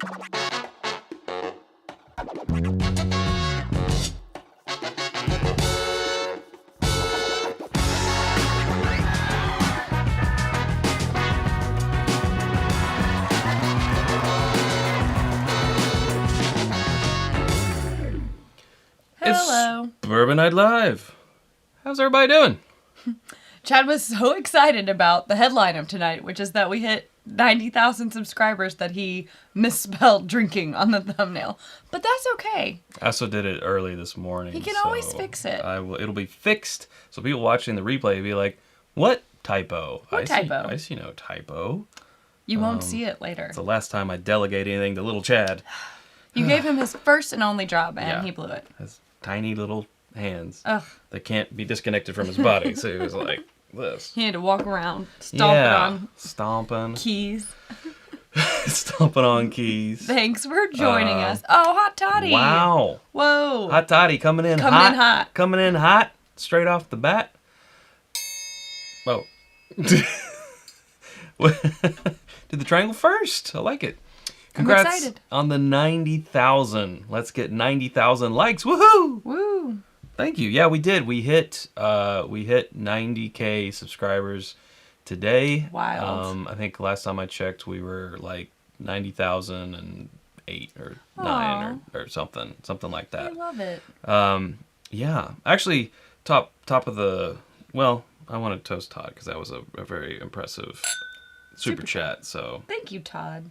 Hello. It's Bourbon Night Live. How's everybody doing? Chad was so excited about the headline of tonight, which is that we hit 90,000 subscribers that he misspelled drinking on the thumbnail. But that's okay. I also did it early this morning. He can always fix it. It'll be fixed. So people watching the replay will be like, what typo? What typo? I see no typo. You won't see it later. It's the last time I delegate anything to little Chad. You gave him his first and only job, and he blew it. His tiny little hands. Ugh. That can't be disconnected from his body. So he was like this. He had to walk around, stomping stomping. keys. Stomping on keys. Thanks for joining us. Oh, Hot Toddy. Wow. Whoa. Hot Toddy coming in hot. Coming in hot. Straight off the bat. Oh. Did the triangle first. I like it. Congrats I'm excited. on the 90,000. Let's get 90,000 likes. Woohoo! Woo. Thank you. Yeah, we did. We hit 90K subscribers today. Wild. I think last time I checked, we were like 90,008 or 9 or something like that. I love it. Yeah. Actually, top of the, well, I want to toast Todd because that was a very impressive super chat. So thank you, Todd.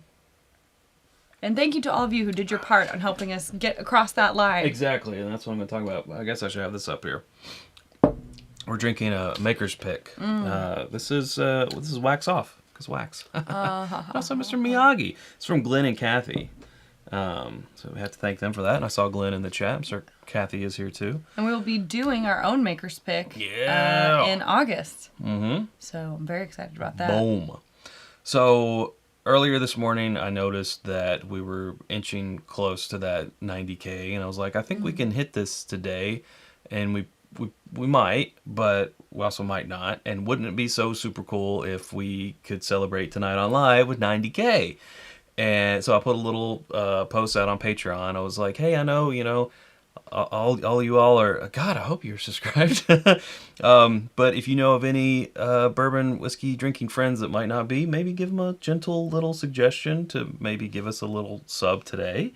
And thank you to all of you who did your part on helping us get across that line. Exactly, and that's what I'm going to talk about. I guess I should have this up here. We're drinking a Maker's Pick. This is Wax Off, because wax. Also, Mr. Miyagi. It's from Glenn and Kathy. So we have to thank them for that. And I saw Glenn in the chat. I'm sure Kathy is here too. And we will be doing our own Maker's Pick in August. Mm-hmm. So I'm very excited about that. Boom. So earlier this morning, I noticed that we were inching close to that 90K, and I was like, I think we can hit this today, and we might, but we also might not. And wouldn't it be so super cool if we could celebrate tonight on live with 90K? And so I put a little post out on Patreon. I was like, hey, I know, all you all are, God, I hope you're subscribed. But if you know of any bourbon whiskey drinking friends that might not be, maybe give them a gentle little suggestion to maybe give us a little sub today,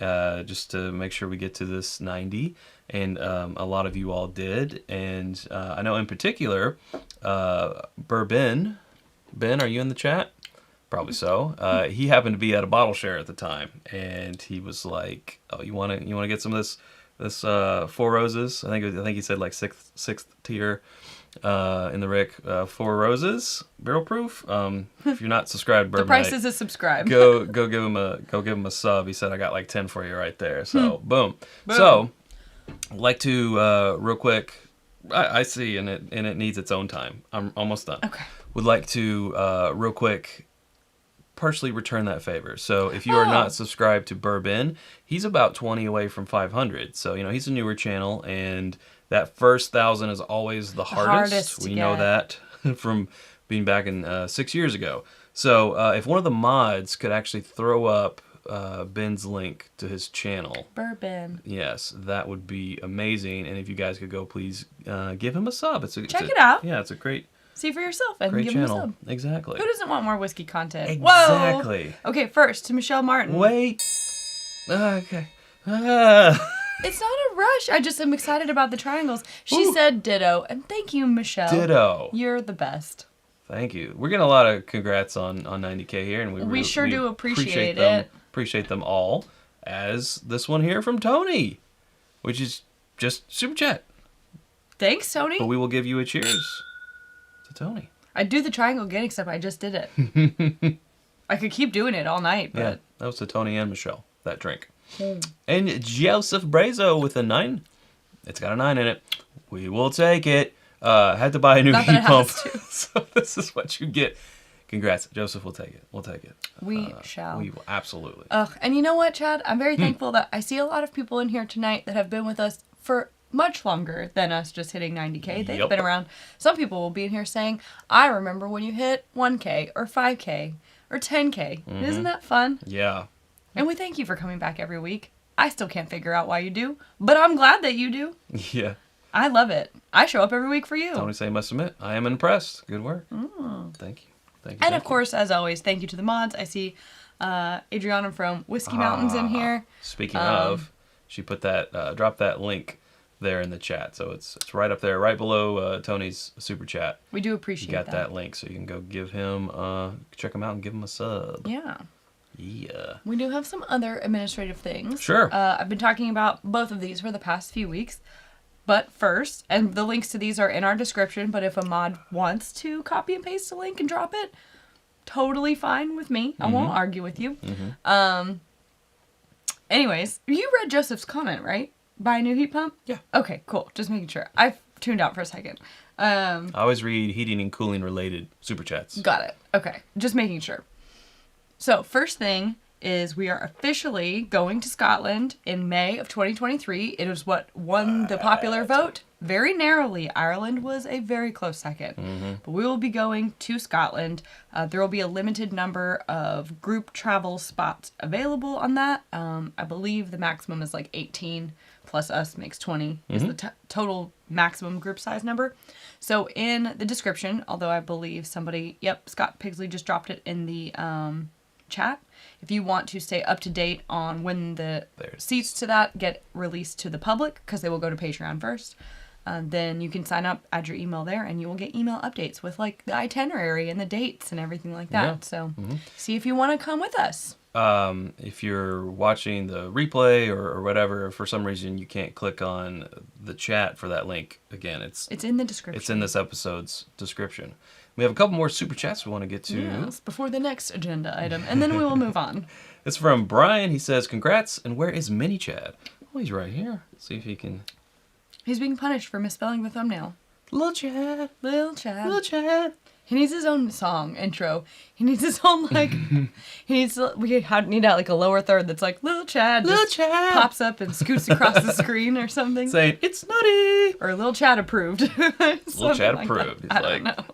just to make sure we get to this 90. And a lot of you all did. And I know in particular, Bourbon, Ben, are you in the chat? Probably so. He happened to be at a bottle share at the time, and he was like, "Oh, you want to get some of this Four Roses? I think he said like sixth tier in the Rick. Four Roses barrel proof. If you're not subscribed, Bourbon the price Night, is a subscribe. go give him a sub. He said I got like 10 for you right there. So boom. So I'd like to real quick. I see, and it needs its own time. I'm almost done. Okay. Would like to real quick partially return that favor. So if you are not subscribed to Bourbon, he's about 20 away from 500. So, he's a newer channel, and that first 1,000 is always the hardest. We know that from being back in 6 years ago. So if one of the mods could actually throw up Ben's link to his channel. Bourbon. Yes, that would be amazing. And if you guys could go, please give him a sub. Check it out. Yeah, it's a great See for yourself and great give channel. him a sub. Exactly. Who doesn't want more whiskey content? Exactly. Whoa. Okay, first to Michelle Martin. Wait. Okay. It's not a rush. I just am excited about the triangles. She said ditto, and thank you, Michelle. Ditto. You're the best. Thank you. We're getting a lot of congrats on 90K here, and we sure do appreciate it. Appreciate them all. As this one here from Tony, which is just super chat. Thanks, Tony. But we will give you a cheers to Tony. I'd do the triangle again, except I just did it. I could keep doing it all night, but... Yeah, that was to Tony and Michelle, that drink. And Joseph Brazo with a 9. It's got a 9 in it. We will take it. Had to buy a new heat pump. So this is what you get. Congrats. Joseph will take it. We'll take it. We shall. We will, absolutely. And you know what, Chad? I'm very thankful that I see a lot of people in here tonight that have been with us for much longer than us just hitting 90K. They've been around. Some people will be in here saying, I remember when you hit 1K or 5K or 10K. Isn't that fun? Yeah. And we thank you for coming back every week. I still can't figure out why you do, but I'm glad that you do. Yeah. I love it. I show up every week for you. Tony say must admit, I am impressed. Good work. Thank you. And of course, as always, thank you to the mods. I see Adriana from Whiskey Mountains in here. Speaking of, she put that, dropped that link there in the chat. So it's right up there, right below Tony's super chat. We do appreciate that. You got that link, so you can go give him, check him out and give him a sub. Yeah. Yeah. We do have some other administrative things. Sure. I've been talking about both of these for the past few weeks. But first, and the links to these are in our description, but if a mod wants to copy and paste a link and drop it, totally fine with me. I won't argue with you. Anyways, you read Joseph's comment, right? Buy a new heat pump? Yeah. Okay, cool. Just making sure. I tuned out for a second. I always read heating and cooling related super chats. Got it. Okay, just making sure. So, first thing is we are officially going to Scotland in May of 2023. It was what won the popular vote very narrowly. Ireland was a very close second. But we will be going to Scotland. There will be a limited number of group travel spots available on that. I believe the maximum is like 18 plus us makes 20 is the total maximum group size number. So in the description, although I believe somebody, Scott Pigsley just dropped it in the chat. If you want to stay up to date on when the seats to that get released to the public, because they will go to Patreon first, then you can sign up, add your email there, and you will get email updates with like the itinerary and the dates and everything like that. Yeah. So see if you want to come with us. If you're watching the replay or whatever, if for some reason you can't click on the chat for that link, again, it's in the description. It's in this episode's description. We have a couple more super chats we want to get to. Yes, before the next agenda item, and then we will move on. It's from Brian. He says, "Congrats, and where is Mini Chad?" Oh, he's right here. Let's see if he can... He's being punished for misspelling the thumbnail. Lil Chad. Lil Chad. Lil Chad. He needs his own song intro. He needs his own, like, we need like a lower third that's like, Lil Chad. Lil Chad. Pops up and scoots across the screen or something. Saying, it's nutty. Or Lil Chad approved. Lil Chad approved. I don't know.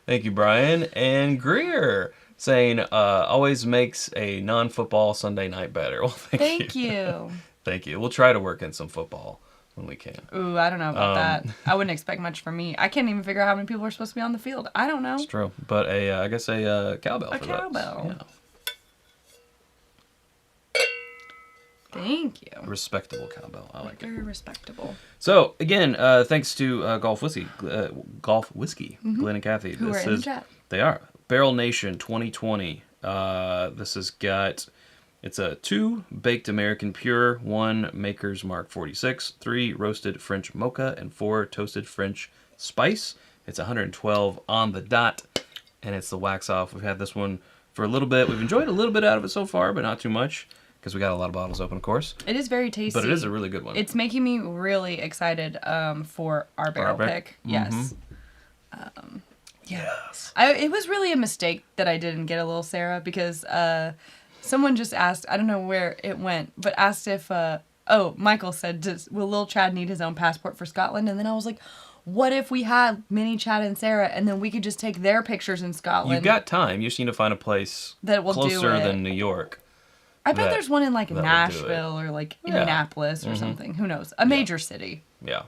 Thank you, Brian. And Greer saying, always makes a non-football Sunday night better. Well, thank you. Thank you. We'll try to work in some football when we can. Ooh, I don't know about that. I wouldn't expect much from me. I can't even figure out how many people are supposed to be on the field. I don't know. It's true. But I guess a cowbell a for cowbell. that. Yeah. Thank you. A respectable cowbell. I like it. Very respectable. So, again, thanks to Golf Whiskey, Glenn and Kathy. Who are in the chat. They are. Barrel Nation 2020. This has got... It's a 2 baked American pure, 1 Maker's Mark 46, 3 roasted French mocha, and 4 toasted French spice. It's 112 on the dot, and it's the wax off. We've had this one for a little bit. We've enjoyed a little bit out of it so far, but not too much, because we got a lot of bottles open, of course. It is very tasty. But it is a really good one. It's making me really excited for our barrel pick. Yes. Yes. It was really a mistake that I didn't get a little Sarah, because... someone just asked, I don't know where it went, but asked if, Michael said, will Lil Chad need his own passport for Scotland? And then I was like, what if we had Mini Chad and Sarah, and then we could just take their pictures in Scotland? You've got time. You just need to find a place that will closer than New York. I bet there's one in, like, Nashville or, like, Indianapolis or something. Who knows? A major city. Yeah.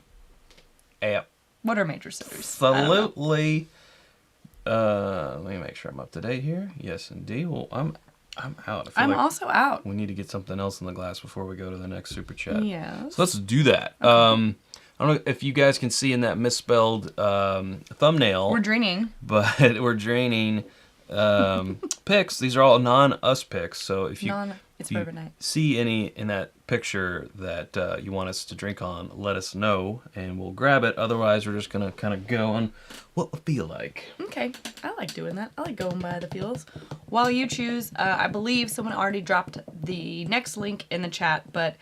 Yep. What are major cities? Absolutely. Let me make sure I'm up to date here. Yes, indeed. Well, I'm out. I'm also out. We need to get something else in the glass before we go to the next super chat. Yes. So let's do that. Okay. I don't know if you guys can see in that misspelled thumbnail. We're draining. But we're draining picks. These are all non-us picks. So if you, Bourbon night. See any in that picture that you want us to drink on, let us know, and we'll grab it. Otherwise, we're just going to kind of go on what we feel like. Okay. I like doing that. I like going by the feels. While you choose, I believe someone already dropped the next link in the chat, but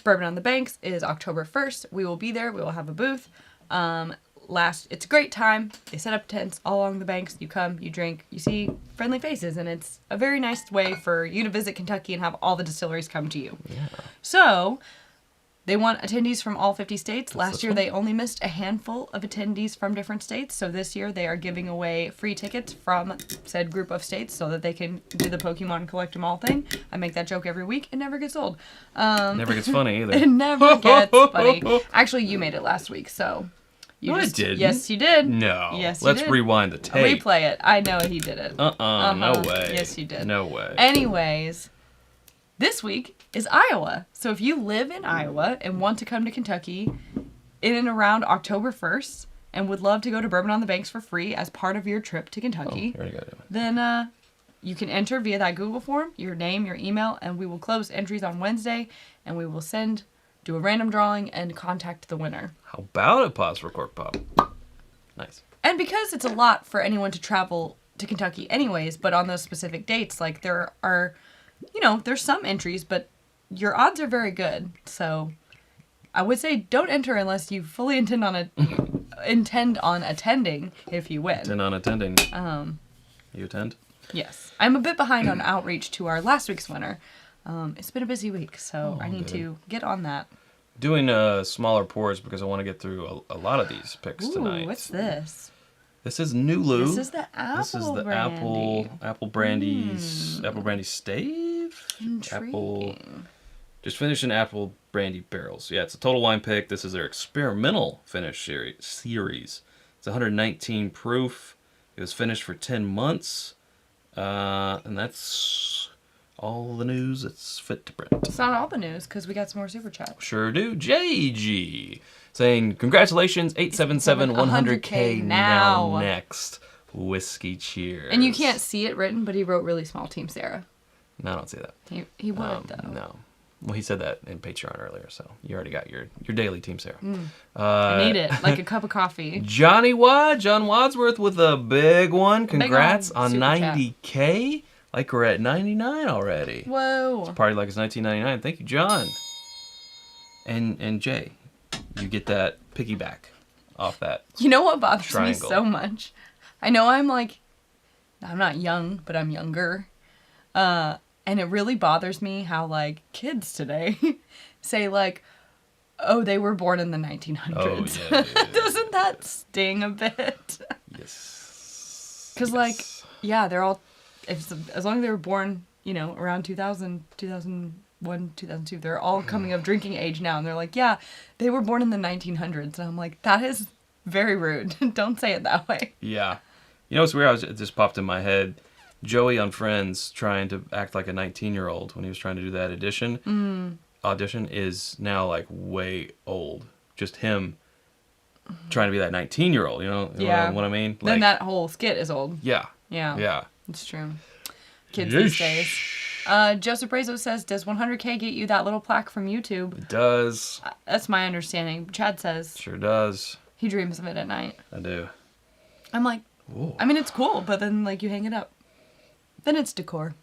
Bourbon on the Banks is October 1st. We will be there. We will have a booth. It's a great time. They set up tents all along the banks. You come, you drink, you see friendly faces, and it's a very nice way for you to visit Kentucky and have all the distilleries come to you. Yeah. So, They want attendees from all 50 states. Last this year, one? they only missed a handful of attendees from different states. So this year, they are giving away free tickets from said group of states so that they can do the Pokemon collect 'em all thing. I make that joke every week. It never gets old. Never gets funny either. It never gets funny. Actually, you made it last week, so... You No, I didn't. Yes, you did. No. Yes, you Let's did. rewind the tape. Replay it. I know he did it. No way. Yes, you did. No way. Anyways, this week is Iowa. So if you live in Iowa and want to come to Kentucky in and around October 1st and would love to go to Bourbon on the Banks for free as part of your trip to Kentucky, Already got it. then you can enter via that Google form, your name, your email, and we will close entries on Wednesday, and we will do a random drawing and contact the winner. How about a pause for cork pop? Nice. And because it's a lot for anyone to travel to Kentucky anyways, but on those specific dates, like there are, there's some entries, but your odds are very good. So I would say don't enter unless you fully intend on attending if you win. Intend on attending. You attend? Yes. I'm a bit behind on outreach to our last week's winner. It's been a busy week, so I need to get on that. Doing smaller pours because I want to get through a lot of these picks tonight. What's this? This is Nulu. This is the apple This is the brandy. apple brandy stave. Intriguing. Just finished in apple brandy barrels. Yeah, it's a total wine pick. This is their experimental finish series. It's 119 proof. It was finished for 10 months. And that's all the news that's fit to print. It's not all the news, because we got some more super chats. Sure do. JG saying, congratulations, 877 100K now next. Whiskey cheers. And you can't see it written, but he wrote really small Team Sarah. No, I don't see that. He would, though. No. Well, he said that in Patreon earlier, so you already got your daily Team Sarah. I need it, like a cup of coffee. John Wadsworth with a big one. Congrats on super 90K. Like we're at 99 already. Whoa. Party like it's 1999. Thank you, John. And Jay, you get that piggyback off that. You know what bothers triangle. me so much? I know I'm not young, but I'm younger. And it really bothers me how, like, kids today say, like, oh, they were born in the 1900s. Oh, yeah, dude. Doesn't that sting a bit? Yes. Because, like, yeah, they're all, as long as they were born, around 2000, 2001, 2002, they're all coming of drinking age now. And they're like, yeah, they were born in the 1900s. And I'm like, that is very rude. Don't say it that way. Yeah. You know what's weird? It just popped in my head. Joey on Friends trying to act like a 19-year-old when he was trying to do that audition is now like way old. Just him trying to be that 19-year-old, you know what I mean? Like, Then that whole skit is old. Yeah. Yeah. Yeah. It's true. Kids these days. Joseph Brazo says, does 100K get you that little plaque from YouTube? It does. That's my understanding. Chad says Sure does. he dreams of it at night. I do. I'm like, Ooh. I mean, it's cool, but then, like, you hang it up. Then it's decor.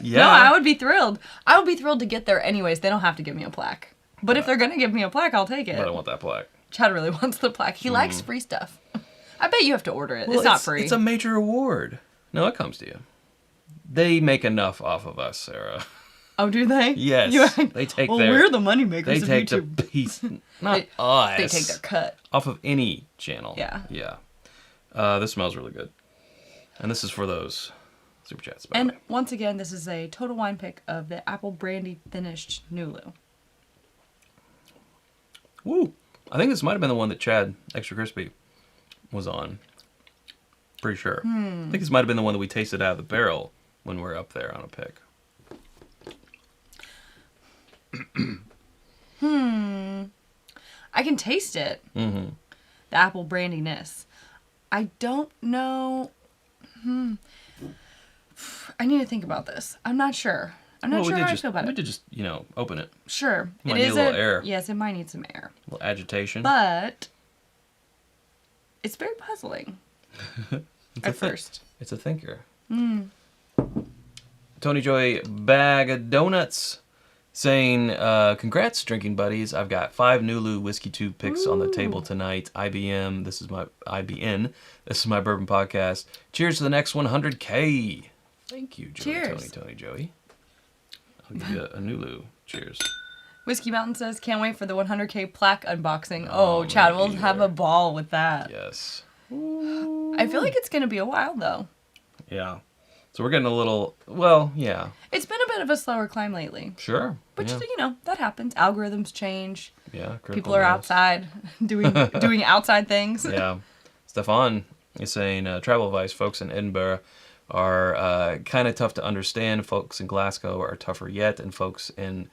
Yeah. No, I would be thrilled. I would be thrilled to get there anyways. They don't have to give me a plaque. But if they're going to give me a plaque, I'll take it. But I want that plaque. Chad really wants the plaque. He likes free stuff. I bet you have to order it. Well, it's not free. It's a major award. No, it comes to you. They make enough off of us, Sarah. Oh, do they? Yes. They take we're the moneymakers They of take the YouTube. piece. Not us. They take their cut. Off of any channel. Yeah. Yeah. This smells really good. And this is for those super chats. By the And way. once again, this is a total wine pick of the apple brandy finished Nulu. Woo. I think this might have been the one that Chad Extra Crispy was on. Pretty sure. I think this might have been the one that we tasted out of the barrel when we were up there on a pick. I can taste it. Mm-hmm. The apple brandiness. I don't know. I need to think about this. I'm not sure. I'm not sure how I feel about We it. did just, open it. Sure. Might need a little air. Yes, it might need some air. A little agitation. But it's very puzzling at first. It's a thinker. Tony Joy Bag of Donuts saying, congrats, drinking buddies. I've got 5 Nulu Whiskey Tube picks on the table tonight. IBN. This is my bourbon podcast. Cheers to the next 100K. Thank you, Joey. Cheers. Tony Joey. I'll give you a Nulu. Cheers. Whiskey Mountain says, can't wait for the 100K plaque unboxing. Oh, Chad, we'll have a ball with that. Yes. I feel like it's going to be a while, though. Yeah. So we're getting a little, well, yeah. It's been a bit of a slower climb lately. Sure. But, yeah. you know, that happens. Algorithms change. Yeah. People are outside doing outside things. Yeah. Stefan is saying, travel advice, folks in Edinburgh are kind of tough to understand. Folks in Glasgow are tougher yet. And folks in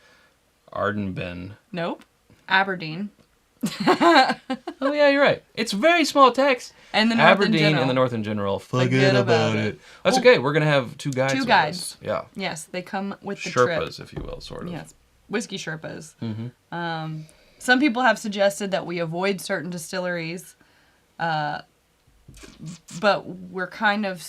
Ardnben. Nope. Aberdeen. Oh, yeah, you're right. It's very small text. And the North Aberdeen in general. and the North in general. Forget about it. That's okay. We're going to have two guides. Two guides. Yeah. Yes, they come with the Sherpas, trip. if you will, sort of. Yes. Whiskey Sherpas. Mm-hmm. Some people have suggested that we avoid certain distilleries, but we're kind of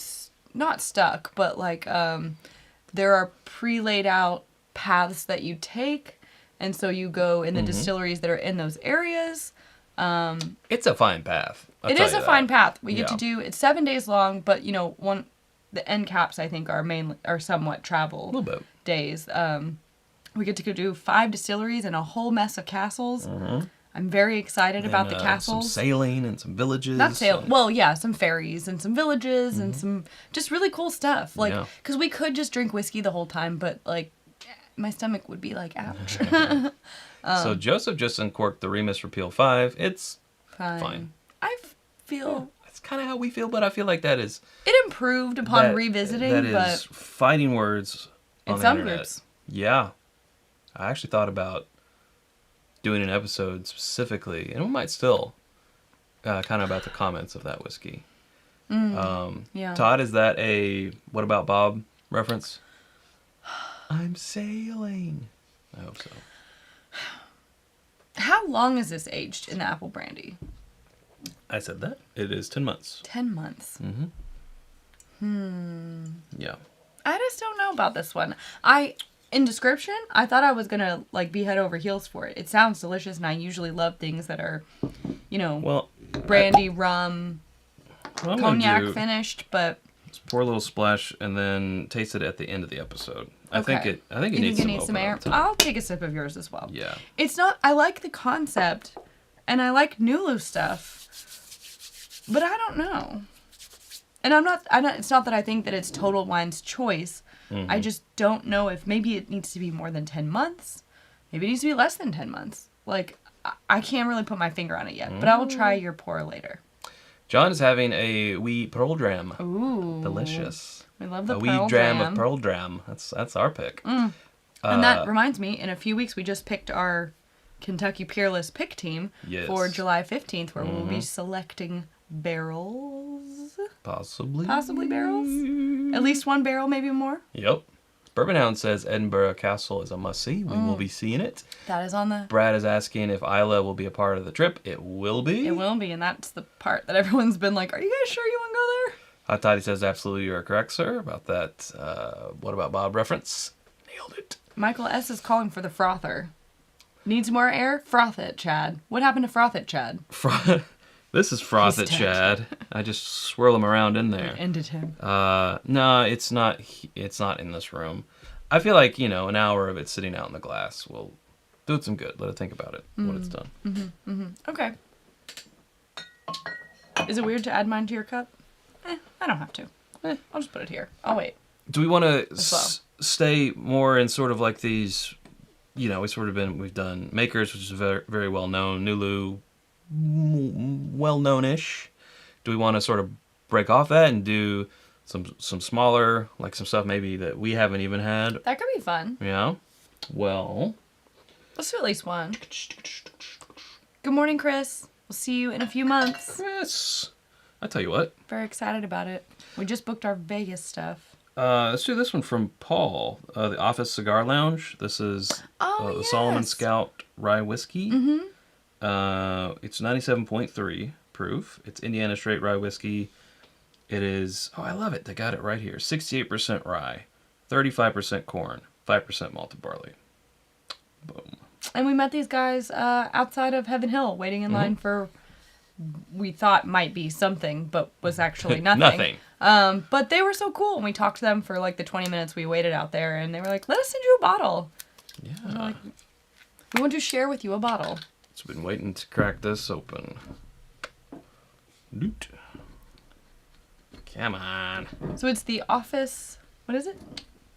not stuck, but like there are pre-laid out paths that you take, and so you go in the distilleries that are in those areas. It's a fine path. It is a fine path. We get to do it's 7 days long, but you know the end caps I think are somewhat travel A little bit. days. We get to go do 5 distilleries and a whole mess of castles. Mm-hmm. I'm very excited about the Some castles. sailing and some villages. Not sailing. Well, yeah, some ferries and some villages and some just really cool stuff. Like, because we could just drink whiskey the whole time, but like, my stomach would be like, ouch. So Joseph just uncorked the Remus Repeal 5. It's fine. I feel that's kind of how we feel, but I feel like that is it improved upon revisiting. That but is fighting words on in the some internet. groups. Yeah, I actually thought about doing an episode specifically, and we might still kind of about the comments of that whiskey. Yeah. Todd, is that a What About Bob reference? I'm sailing. I hope so. How long is this aged in the apple brandy? I said that. It is 10 months. 10 months. Yeah. I just don't know about this one. In description, I thought I was gonna like be head over heels for it. It sounds delicious, and I usually love things that are, you know, brandy, rum, cognac finished. But just pour a little splash and then taste it at the end of the episode. I think it needs some air. I'll take a sip of yours as well. Yeah. It's not. I like the concept, and I like Nulu stuff, but I don't know. And I'm not. It's not that I think that it's Total Wine's choice. I just don't know if maybe it needs to be more than 10 months. Maybe it needs to be less than 10 months. Like, I can't really put my finger on it yet, but I will try your pour later. John is having a wee pearl dram. Ooh. Delicious. We love the a pearl wee dram of pearl dram. That's our pick. And that reminds me, in a few weeks, we just picked our Kentucky Peerless pick team for July 15th, where we'll be selecting barrels. Possibly barrels? At least one barrel, maybe more? Yep. Bourbon Hound says Edinburgh Castle is a must-see. We will be seeing it. That is on the... Brad is asking if Isla will be a part of the trip. It will be. It will be, and that's the part that everyone's been like, are you guys sure you want to go there? Hot Toddy says, absolutely, you are correct, sir, about that What About Bob reference. Nailed it. Michael S. is calling for the frother. Needs more air? Froth it, Chad. What happened to froth it, Chad? This is Froth It, Chad. I just swirl him around in there. Ended him. No, it's not. It's not in this room. I feel like, an hour of it sitting out in the glass will do it some good. Let it think about it when it's done. Okay. Is it weird to add mine to your cup? I don't have to. I'll just put it here. I'll wait. Do we want to stay more in sort of like these? We've done Makers, which is very, very well known. Nulu, well-known-ish. Do we want to sort of break off that and do some smaller, like some stuff maybe that we haven't even had? That could be fun. Yeah. Well, let's do at least one. Good morning, Chris. We'll see you in a few months. Chris, I tell you what. Very excited about it. We just booked our Vegas stuff. Let's do this one from Paul, the Office Cigar Lounge. This is the Solomon Scout Rye Whiskey. It's 97.3 proof. It's Indiana Straight Rye Whiskey. It is, I love it. They got it right here. 68% rye, 35% corn, 5% malted barley. Boom. And we met these guys outside of Heaven Hill, waiting in line for, we thought might be something, but was actually nothing. But they were so cool, and we talked to them for like the 20 minutes we waited out there, and they were like, let us send you a bottle. Yeah. And we're like, We want to share with you a bottle. It's been waiting to crack this open. Doot. Come on. So it's the Office. What is it?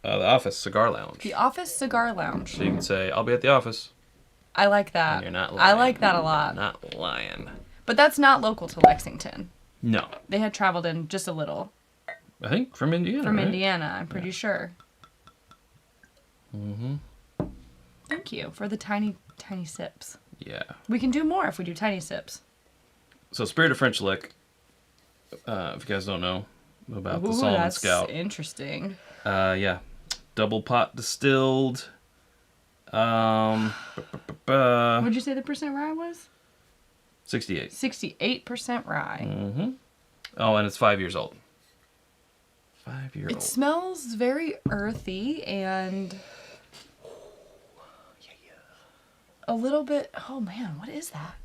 The Office Cigar Lounge. The Office Cigar Lounge. So you can say, I'll be at the office. I like that. And you're not I lying. like that a lot. Not lying. But that's not local to Lexington. No. They had traveled in just a little. I think from Indiana. From right? Indiana, I'm pretty sure. Mm-hmm. Thank you for the tiny, tiny sips. Yeah. We can do more if we do tiny sips. So Spirit of French Lick, if you guys don't know about the Ooh, Solomon that's Scout. interesting. Yeah. Double pot distilled. What'd you say the percent rye was? 68. 68% rye. Mm-hmm. Oh, and it's 5 years old. 5 year old. It smells very earthy and a little bit... Oh, man, what is that?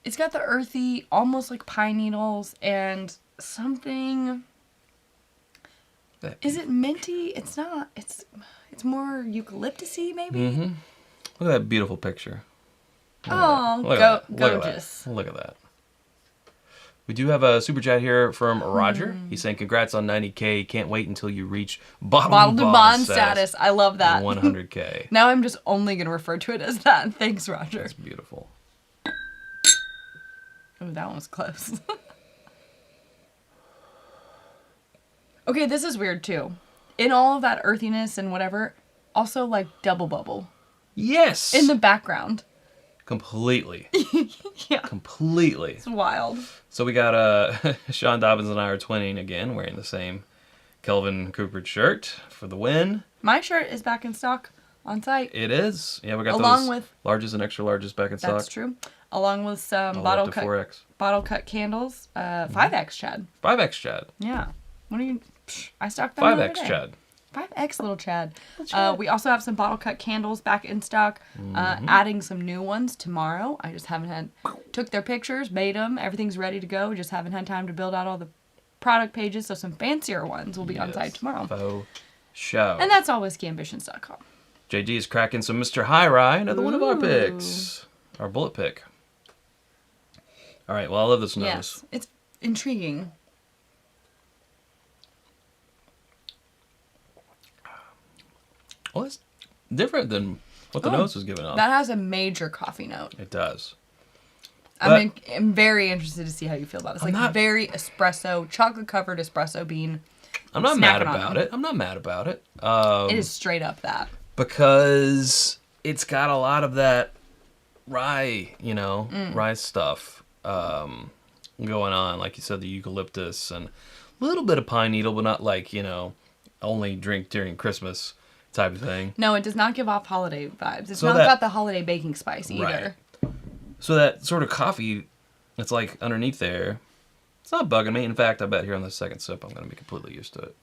It's got the earthy, almost like pine needles and something... Is it minty? It's not. It's more eucalyptus-y, maybe? Mm-hmm. Look at that beautiful picture. Gorgeous. Look at that. We do have a super chat here from Roger. He's saying, congrats on 90K. Can't wait until you reach bottle to bond status. I love that. 100K. Now I'm just only going to refer to it as that. Thanks, Roger. That's beautiful. Oh, that one was close. Okay, this is weird too. In all of that earthiness and whatever, also like double bubble. Yes! In the background. Completely. Yeah. Completely. It's wild. So we got Sean Dobbins and I are twinning again, wearing the same Kelvin Cooper shirt for the win. My shirt is back in stock on site. It is. Yeah, we got Along those with, largest and extra largest back in stock. That's true. Along with some All bottle up to 4X. candles. 5X Chad. 5X Chad. Yeah. What are you... I stocked them the other 5X day. Chad. 5X little Chad. We also have some bottle cut candles back in stock. Adding some new ones tomorrow. I just haven't took their pictures, made them. Everything's ready to go. Just haven't had time to build out all the product pages. So some fancier ones will be on site tomorrow. Faux show. And that's all whiskyambitions.com. JD is cracking some Mr. High Rye, another one of our picks. Our bullet pick. All right, well, I love this nose. Yes, it's intriguing. Well, it's different than what the nose was giving off. That has a major coffee note. It does. I'm very interested to see how you feel about this. Like very espresso, chocolate-covered espresso bean. I'm not mad about it. I'm not mad about it. It is straight up that. Because it's got a lot of that rye, rye stuff going on. Like you said, the eucalyptus and a little bit of pine needle, but not like, only drink during Christmas type of thing. No, it does not give off holiday vibes. It's not got the holiday baking spice either. Right. So that sort of coffee that's like underneath there, it's not bugging me. In fact, I bet here on the second sip, I'm going to be completely used to it.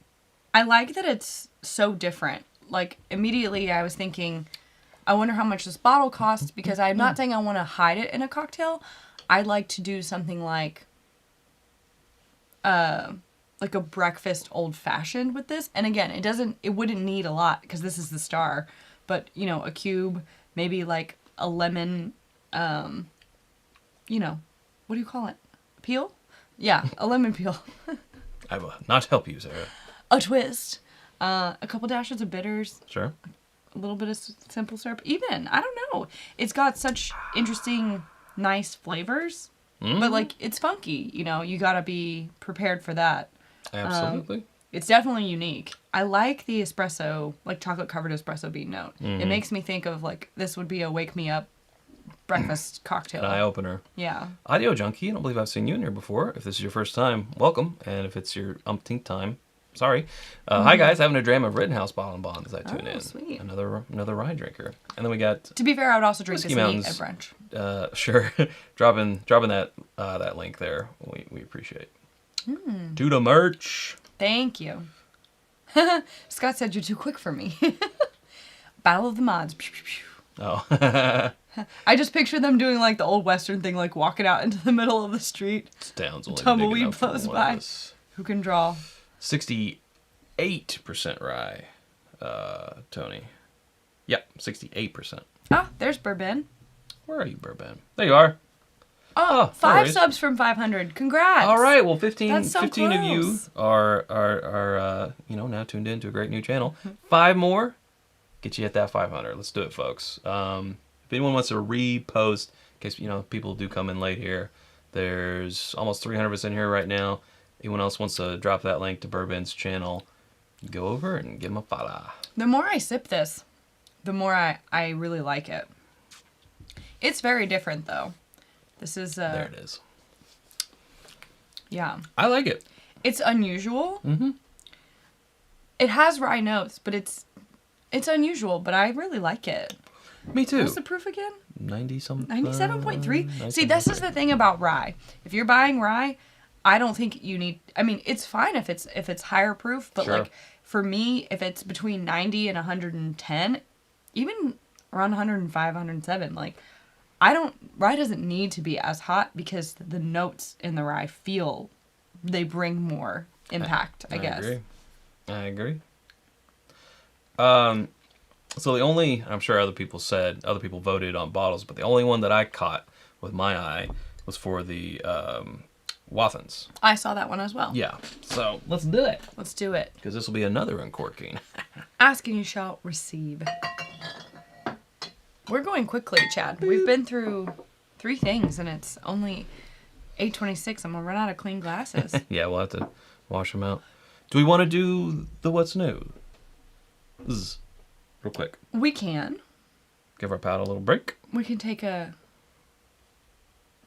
I like that it's so different. Like, immediately I was thinking, I wonder how much this bottle costs, because I'm not saying I want to hide it in a cocktail. I'd like to do something like a breakfast old-fashioned with this. And again, it wouldn't need a lot, because this is the star. But, a cube, maybe like a lemon, what do you call it? Peel? Yeah, a lemon peel. I will not help you, Sarah. A twist. A couple dashes of bitters. Sure. A little bit of simple syrup. Even, I don't know. It's got such interesting, nice flavors. But, it's funky. You gotta be prepared for that. Absolutely. It's definitely unique. I like the espresso, chocolate-covered espresso bean note. It makes me think of, this would be a wake-me-up breakfast cocktail. An eye-opener. Yeah. Audio Junkie, I don't believe I've seen you in here before. If this is your first time, welcome. And if it's your umpteenth time, sorry. Hi, guys. Having a dram of Rittenhouse Bottle and Bond as I tune in. Sweet. Another rye drinker. And then we got... To be fair, I would also drink Whiskey this Mountains, neat at brunch. Sure. dropping that link there. We appreciate. To the merch. Thank you. Scott said you're too quick for me. Battle of the Mods. Pew, pew, pew. Oh. I just picture them doing the old Western thing, walking out into the middle of the street. Town's only Tumbleweed blows by. Who can draw? 68% rye. Tony. Yep, 68%. Ah, there's Bourbon. Where are you, Bourbon? There you are. Oh, no 5 worries. subs from 500. Congrats. All right, well, 15 That's so of you close. are now tuned in to a great new channel. 5 more, get you at that 500. Let's do it, folks. If anyone wants to repost, in case people do come in late here, there's almost 300% here right now. Anyone else wants to drop that link to Bourbon's channel, go over and give him a follow. The more I sip this, the more I really like it. It's very different, though. This is... there it is. Yeah. I like it. It's unusual. Mm-hmm. It has rye notes, but it's unusual, but I really like it. Me too. What's the proof again? 90-something. 97.3. See, this is the thing about rye. If you're buying rye, I don't think you need... I mean, it's fine if it's higher proof, but Sure. like for me, if it's between 90 and 110, even around 105, 107, like rye doesn't need to be as hot because the notes in the rye they bring more impact, I guess. I agree. So the only, I'm sure other people voted on bottles, but the only one that I caught with my eye was for the Wathans. I saw that one as well. Yeah. So let's do it. Let's do it. Because this will be another uncorking. Ask and you shall receive. We're going quickly, Chad. We've been through 3 things and it's only 8:26. I'm gonna run out of clean glasses. Yeah, we'll have to wash them out. Do we want to do the what's new? Zzz. Real quick. We can. Give our palate a little break. We can take a...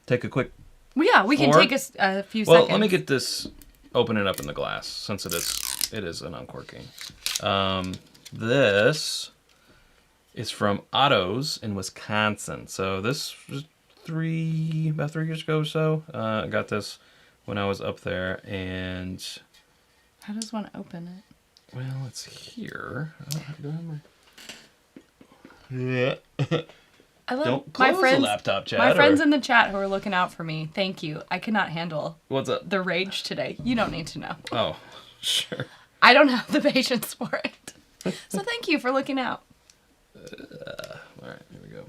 Take a quick... Well, yeah, we can Pour? take a few Well, seconds. let me get this, open it up in the glass, since it is an uncorking. This is from Otto's in Wisconsin. So this was about 3 years ago or so. I got this when I was up there, and... How does one open it? Well, it's here. Do I have my... Yeah. I love Don't my close friends, the laptop, Chad. My friends in the chat who are looking out for me. Thank you. I cannot handle What's up? the rage today. You don't need to know. Oh, sure. I don't have the patience for it. So thank you for looking out. All right, here we go.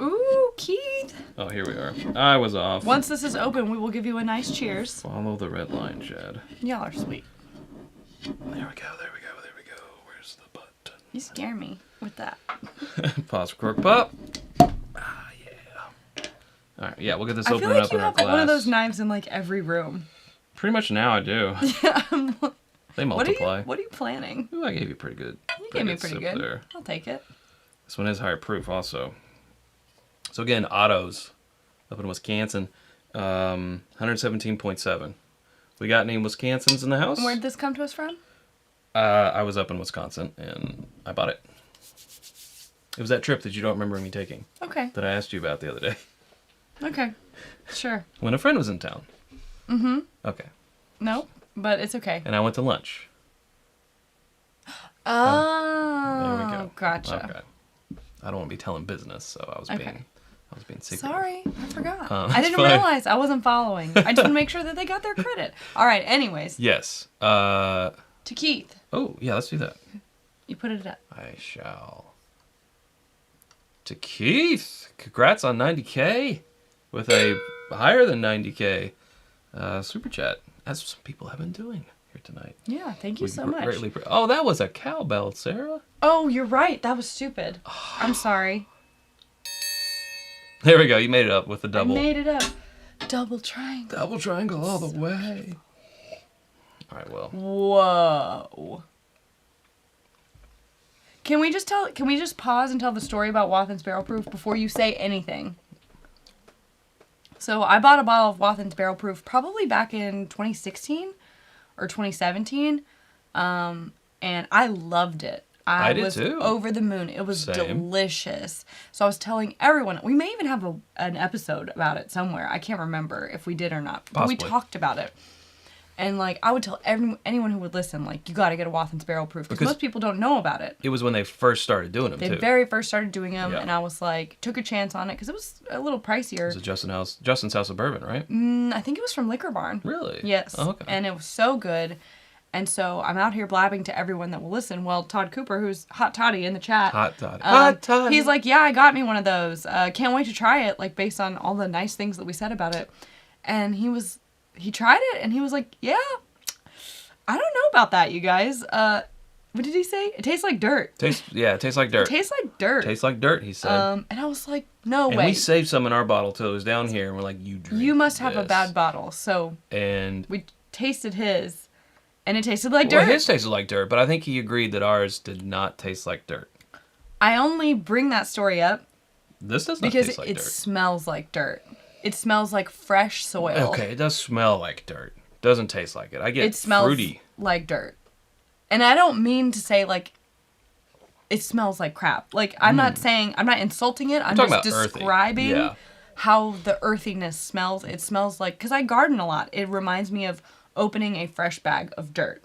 Ooh, Keith. Oh, here we are. I was off. Once this is open, we will give you a nice cheers. Follow the red line, Chad. Y'all are sweet. There we go. Where's the button? You scare me with that. Pause for cork pop. Ah, yeah. All right, yeah, we'll get this I open feel like up you in our have like glass. one of those knives in like every room. Pretty much now I do. They multiply. What are you planning? Ooh, I gave you pretty good. You gave me pretty sip good. there. I'll take it. This one is higher proof also. So again, Otto's up in Wisconsin, 117.7. We got any Wisconsins in the house? Where'd this come to us from? I was up in Wisconsin and I bought it. It was that trip that you don't remember me taking Okay. that I asked you about the other day. Okay. Sure. When a friend was in town. Mm-hmm. Okay. No, but it's okay. And I went to lunch. Oh, There we go. Gotcha. Okay. I don't want to be telling business, so I was being secretive. Sorry, I forgot. I That's didn't fine. realize I wasn't following. I just want to make sure that they got their credit. All right, anyways. Yes. To Keith. Oh, yeah, let's do that. You put it up. I shall. To Keith, congrats on 90K with a higher than 90K super chat, as some people have been doing here tonight. Yeah, thank you so much. Greatly oh, that was a cowbell, Sarah. Oh, you're right. That was stupid. I'm sorry. There we go. You made it up with the double. I made it up. Double triangle. Double triangle all the way. All right, well. Whoa. Can we just pause and tell the story about Wathen's Barrel Proof before you say anything? So I bought a bottle of Wathen's Barrel Proof probably back in 2016 or 2017. And I loved it. I did was too. over the moon. It was Same. delicious. So I was telling everyone, we may even have an episode about it somewhere. I can't remember if we did or not. But we Possibly. talked about it. And, like, I would tell anyone who would listen, like, you got to get a Wathen's Barrel Proof. Because most people don't know about it. It was when they first started doing them, They too. very first started doing them, Yeah. and I was like, took a chance on it, because it was a little pricier. It was at Justin's House of Bourbon, right? I think it was from Liquor Barn. Really? Yes. Oh, okay. And it was so good. And so I'm out here blabbing to everyone that will listen. Well, Todd Cooper, who's Hot Toddy in the chat. Hot Toddy. He's like, yeah, I got me one of those. Can't wait to try it, like, based on all the nice things that we said about it. And he tried it, and he was like, yeah, I don't know about that, you guys. What did he say? It tastes like dirt. It tastes like dirt. It tastes like dirt. Tastes like dirt, he said. And I was like, no way. And we saved some in our bottle till it was down here, and we're like, you drink You must have a this. bad bottle. So And we tasted his, and it tasted like dirt. Well, his tasted like dirt, but I think he agreed that ours did not taste like dirt. I only bring that story up This does not because taste like it dirt. smells like dirt. It smells like fresh soil. Okay, it does smell like dirt. Doesn't taste like it. I get It smells fruity. like dirt. And I don't mean to say, like, it smells like crap. Like, I'm not insulting it. I'm talking just about earthy. describing Yeah. how the earthiness smells. It smells like, because I garden a lot. It reminds me of opening a fresh bag of dirt.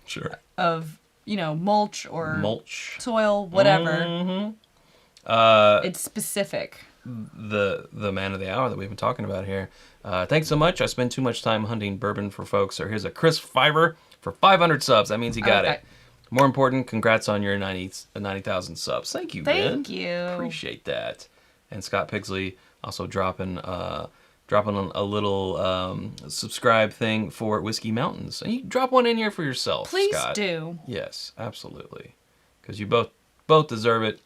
Sure. Of, mulch or Mulch. soil, whatever. Mm-hmm. It's specific. The man of the hour that we've been talking about here. Thanks so much. I spend too much time hunting bourbon for folks. So here's a Chris Fiber for 500 subs. That means he got Okay. it. More important, congrats on your 90,000 subs. Thank you, Ben. Thank you. Appreciate that. And Scott Pigsley also dropping a little subscribe thing for Whiskey Mountains. And you drop one in here for yourself, Please Scott. do. Yes, absolutely. Because you both deserve it.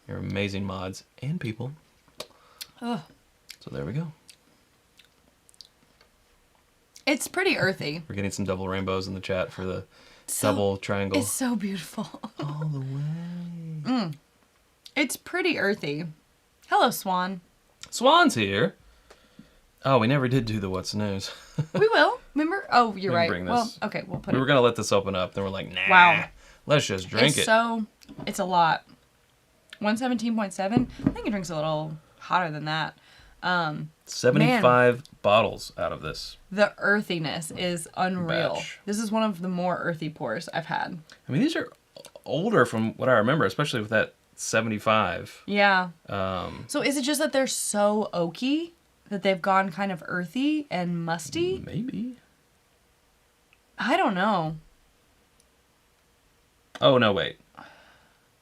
You're amazing mods and people. Ugh. So there we go. It's pretty earthy. We're getting some double rainbows in the chat for the double triangle. It's so beautiful. All the way. It's pretty earthy. Hello, Swan. Swan's here. Oh, we never did do the what's news. We will. Remember? Oh, you're We can right. bring Well, this. okay, we'll put We it. were going to let this open up. Then we're like, nah. Wow. Let's just drink it. It's a lot. 117.7. I think it drinks a little hotter than that. 75 bottles out of this. The earthiness is unreal. Batch. This is one of the more earthy pours I've had. I mean, these are older from what I remember, especially with that 75. Yeah. So is it just that they're so oaky that they've gone kind of earthy and musty? Maybe. I don't know. Oh, no, wait.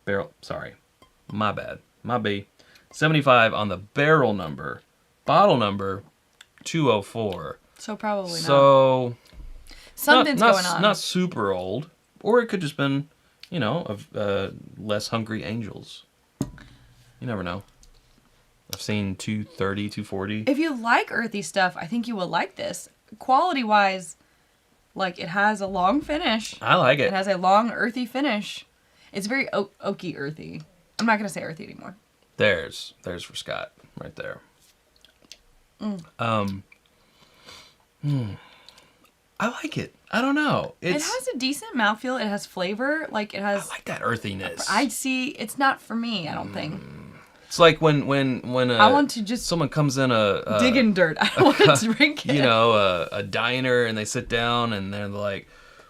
Barrel. Sorry. My bad. My B. 75 on the barrel number. Bottle number 204. So probably not. So Something's going on. Not super old. Or it could just been, of less hungry angels. You never know. I've seen 230, 240. If you like earthy stuff, I think you will like this. Quality-wise, like, it has a long finish. I like it. It has a long, earthy finish. It's very oaky earthy. I'm not going to say earthy anymore. There's for Scott right there. I like it. I don't know. It has a decent mouthfeel. It has flavor. Like, it has... I like that earthiness. It's not for me, I don't think. It's like when I want to just someone comes in dig in dirt. I don't want to drink it. a diner and they sit down and they're like,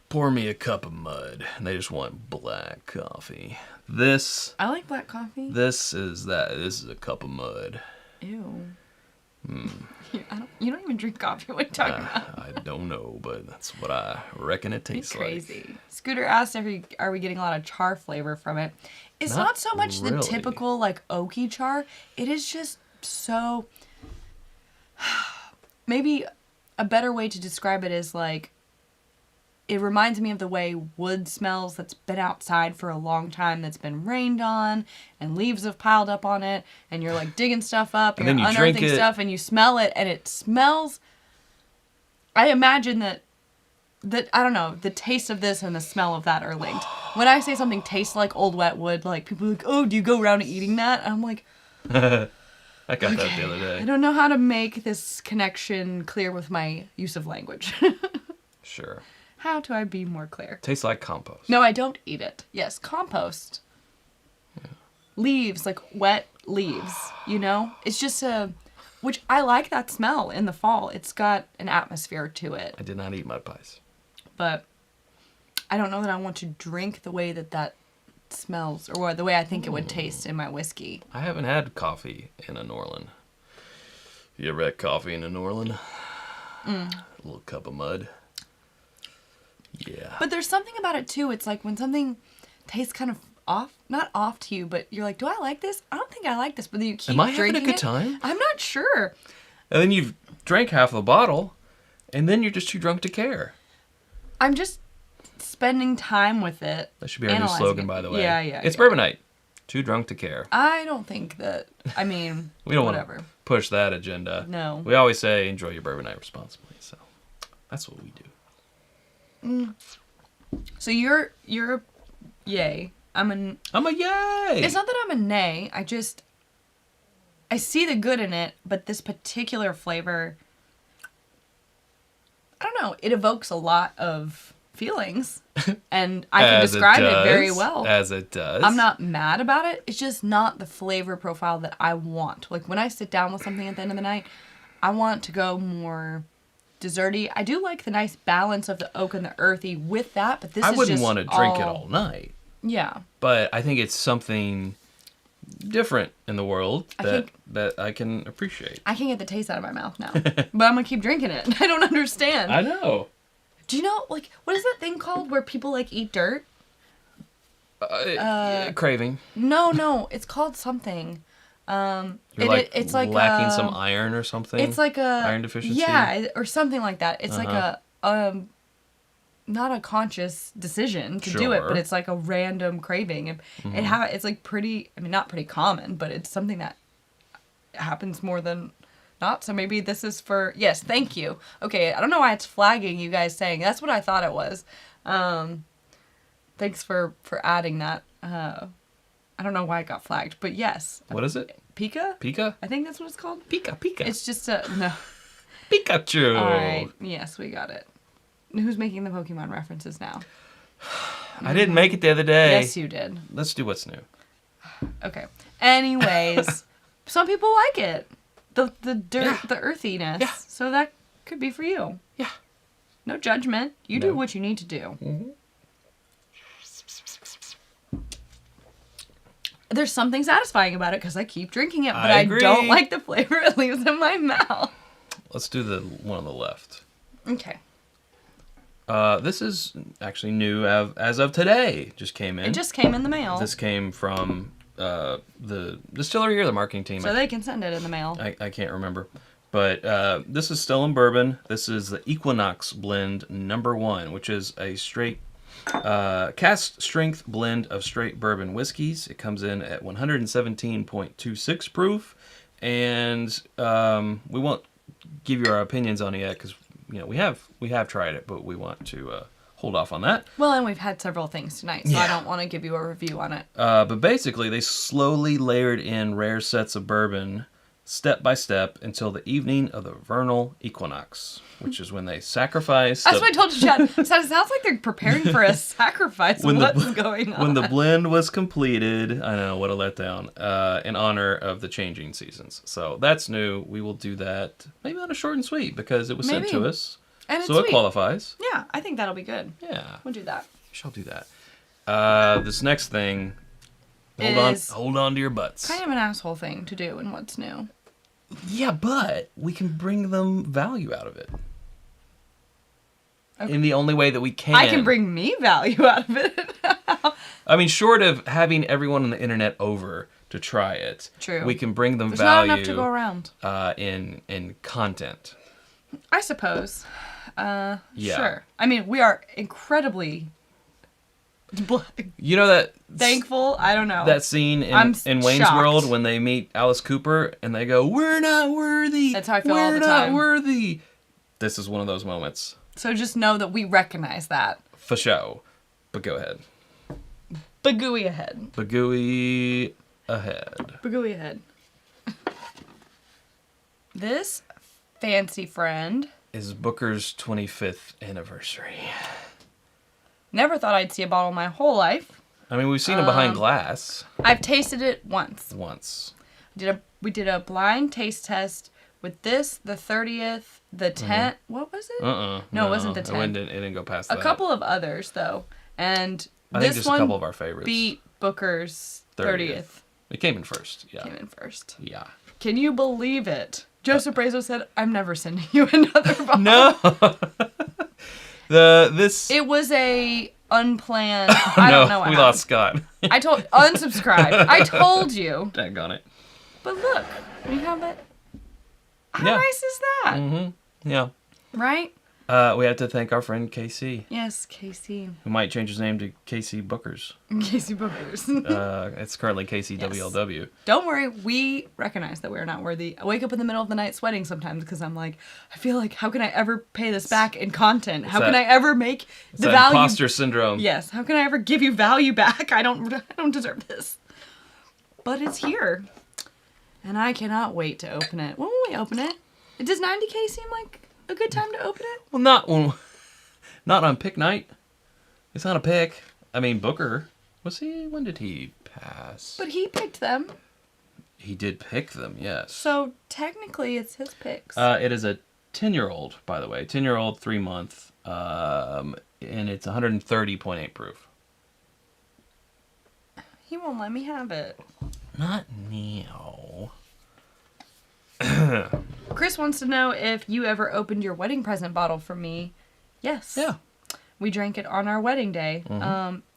pour me a cup of mud, and they just want black coffee. I like black coffee. This is a cup of mud. Ew. You don't even drink coffee. What are you talking about? I don't know, but that's what I reckon it tastes like. Crazy. Scooter asked if are we getting a lot of char flavor from it. It's not so much the really. typical, like, oaky char. It is just so... Maybe a better way to describe it is, like, it reminds me of the way wood smells that's been outside for a long time, that's been rained on, and leaves have piled up on it, and you're, like, digging stuff up, and And then you're you drink unearthing it. stuff, and you smell it, and it smells... I imagine that I don't know, the taste of this and the smell of that are linked. When I say something tastes like old wet wood, like, people are like, oh, do you go around eating that? And I'm like, I got that the other I day. don't know how to make this connection clear with my use of language. Sure. How do I be more clear? Tastes like compost. No, I don't eat it. Yes, compost. Yeah. Leaves, like wet leaves, It's just which I like that smell in the fall. It's got an atmosphere to it. I did not eat mud pies. But I don't know that I want to drink the way that smells or the way I think it would taste in my whiskey. I haven't had coffee in a Norland. You ever had coffee in a Norland? A little cup of mud. Yeah. But there's something about it too. It's like when something tastes kind of off, not off to you, but you're like, do I like this? I don't think I like this. But then you keep Am I drinking having a good time? I'm not sure. And then you've drank half the bottle, and then you're just too drunk to care. I'm just spending time with it. That should be our new slogan, by the way. Yeah. It's Bourbon Night. Too drunk to care. I don't think that. I mean, we don't whatever. want to push that agenda. No. We always say enjoy your Bourbon Night responsibly. So that's what we do. So you're yay. I'm a yay. It's not that I'm a nay. I see the good in it, but this particular flavor, I don't know. It evokes a lot of feelings, and I can describe it very well. As it does. I'm not mad about it. It's just not the flavor profile that I want. Like when I sit down with something at the end of the night, I want to go more desserty. I do like the nice balance of the oak and the earthy with that, but I wouldn't want to drink it all night. Yeah. But I think it's something different in the world that I can appreciate. I can get the taste out of my mouth now, but I'm gonna keep drinking it. I don't understand. I know. Do you know, like, what is that thing called where people, like, eat dirt? Craving. No, it's called something. It's like lacking some iron or something. It's like a iron deficiency. Yeah, or something like that. It's like a not a conscious decision to do it, but it's like a random craving. And it's like pretty. I mean, not pretty common, but it's something that happens more than not. So maybe this is for yes. Thank you. Okay, I don't know why it's flagging you guys saying that's what I thought it was. Thanks for adding that. I don't know why it got flagged, but yes. What is it? Pika? Pika? I think that's what it's called. Pika. It's just no. Pikachu. All right. Yes, we got it. Who's making the Pokemon references now? I didn't make it the other day. Yes, you did. Let's do what's new. Okay. Anyways, some people like it. The dirt, the earthiness. Yeah. So that could be for you. Yeah. No judgment. You do what you need to do. Mm-hmm. There's something satisfying about it because I keep drinking it, but I don't like the flavor it leaves in my mouth. Let's do the one on the left. Okay. This is actually new as of today. Just came in. It just came in the mail. This came from the distillery or the marketing team. So they can send it in the mail. I can't remember. But this is still in bourbon. This is the Equinox blend number 1, which is a straight cast strength blend of straight bourbon whiskeys. It comes in at 117.26 proof. And we won't give you our opinions on it yet because we have tried it, but we want to hold off on that. Well, and we've had several things tonight, so I don't want to give you a review on it. But basically, they slowly layered in rare sets of bourbon step by step until the evening of the vernal equinox, which is when they sacrifice. That's what I told you, Chad. So it sounds like they're preparing for a sacrifice. What's going on? When the blend was completed, I know, what a letdown, in honor of the changing seasons. So that's new. We will do that maybe on a short and sweet because it was sent to us. And so it qualifies. Yeah, I think that'll be good. Yeah. We'll do that. We shall do that. This next thing, hold on to your butts. Kind of an asshole thing to do in What's New. Yeah, but we can bring them value out of it. Okay. In the only way that we can. I can bring me value out of it. I mean, short of having everyone on the internet over to try it. True. We can bring them There's value. not enough to go around. In content. I suppose. Yeah. Sure. I mean, we are incredibly that thankful. I don't know. That scene in Wayne's shocked. World when they meet Alice Cooper and they go, "We're not worthy. That's how I feel all the time. We're not worthy." This is one of those moments. So just know that we recognize that. For show. But go ahead. Bagooey ahead. Bagooey ahead. Bagooey ahead. This fancy friend is Booker's 25th anniversary. Never thought I'd see a bottle my whole life. I mean, we've seen it behind glass. I've tasted it once. Once. We did a blind taste test with this, the 30th, the 10th. What was it? No, it wasn't the 10th. It didn't go past A that. couple of others, though. And I think this just one a couple of our favorites. beat Booker's 30th. It came in first. Yeah. Came in first. Yeah. Can you believe it? Joseph Brazo said, "I'm never sending you another bottle." No. It was a unplanned. I don't know what we happened. lost Scott. I told unsubscribe. I told you. Daggone it. But look, we have it. How Yeah. nice is that? Mm-hmm. Yeah. Right? We have to thank our friend KC. Yes, Casey. Who might change his name to KC Bookers. Casey Bookers. It's currently KC WLW. Don't worry, we recognize that we're not worthy. I wake up in the middle of the night sweating sometimes because I'm like, I feel like, how can I ever pay this back in content? How can I ever make the that value? Imposter syndrome. Yes. How can I ever give you value back? I don't deserve this. But it's here, and I cannot wait to open it. When will we open it? Does 90K seem like a good time to open it? Well, not on pick night. It's not a pick. I mean, Booker, when did he pass? But he picked them. He did pick them, yes. So technically it's his picks. It is a 10-year-old, by the way. 10-year-old, 3-month. And it's 130.8 proof. He won't let me have it. Not now. Chris wants to know if you ever opened your wedding present bottle for me. Yes. Yeah. We drank it on our wedding day.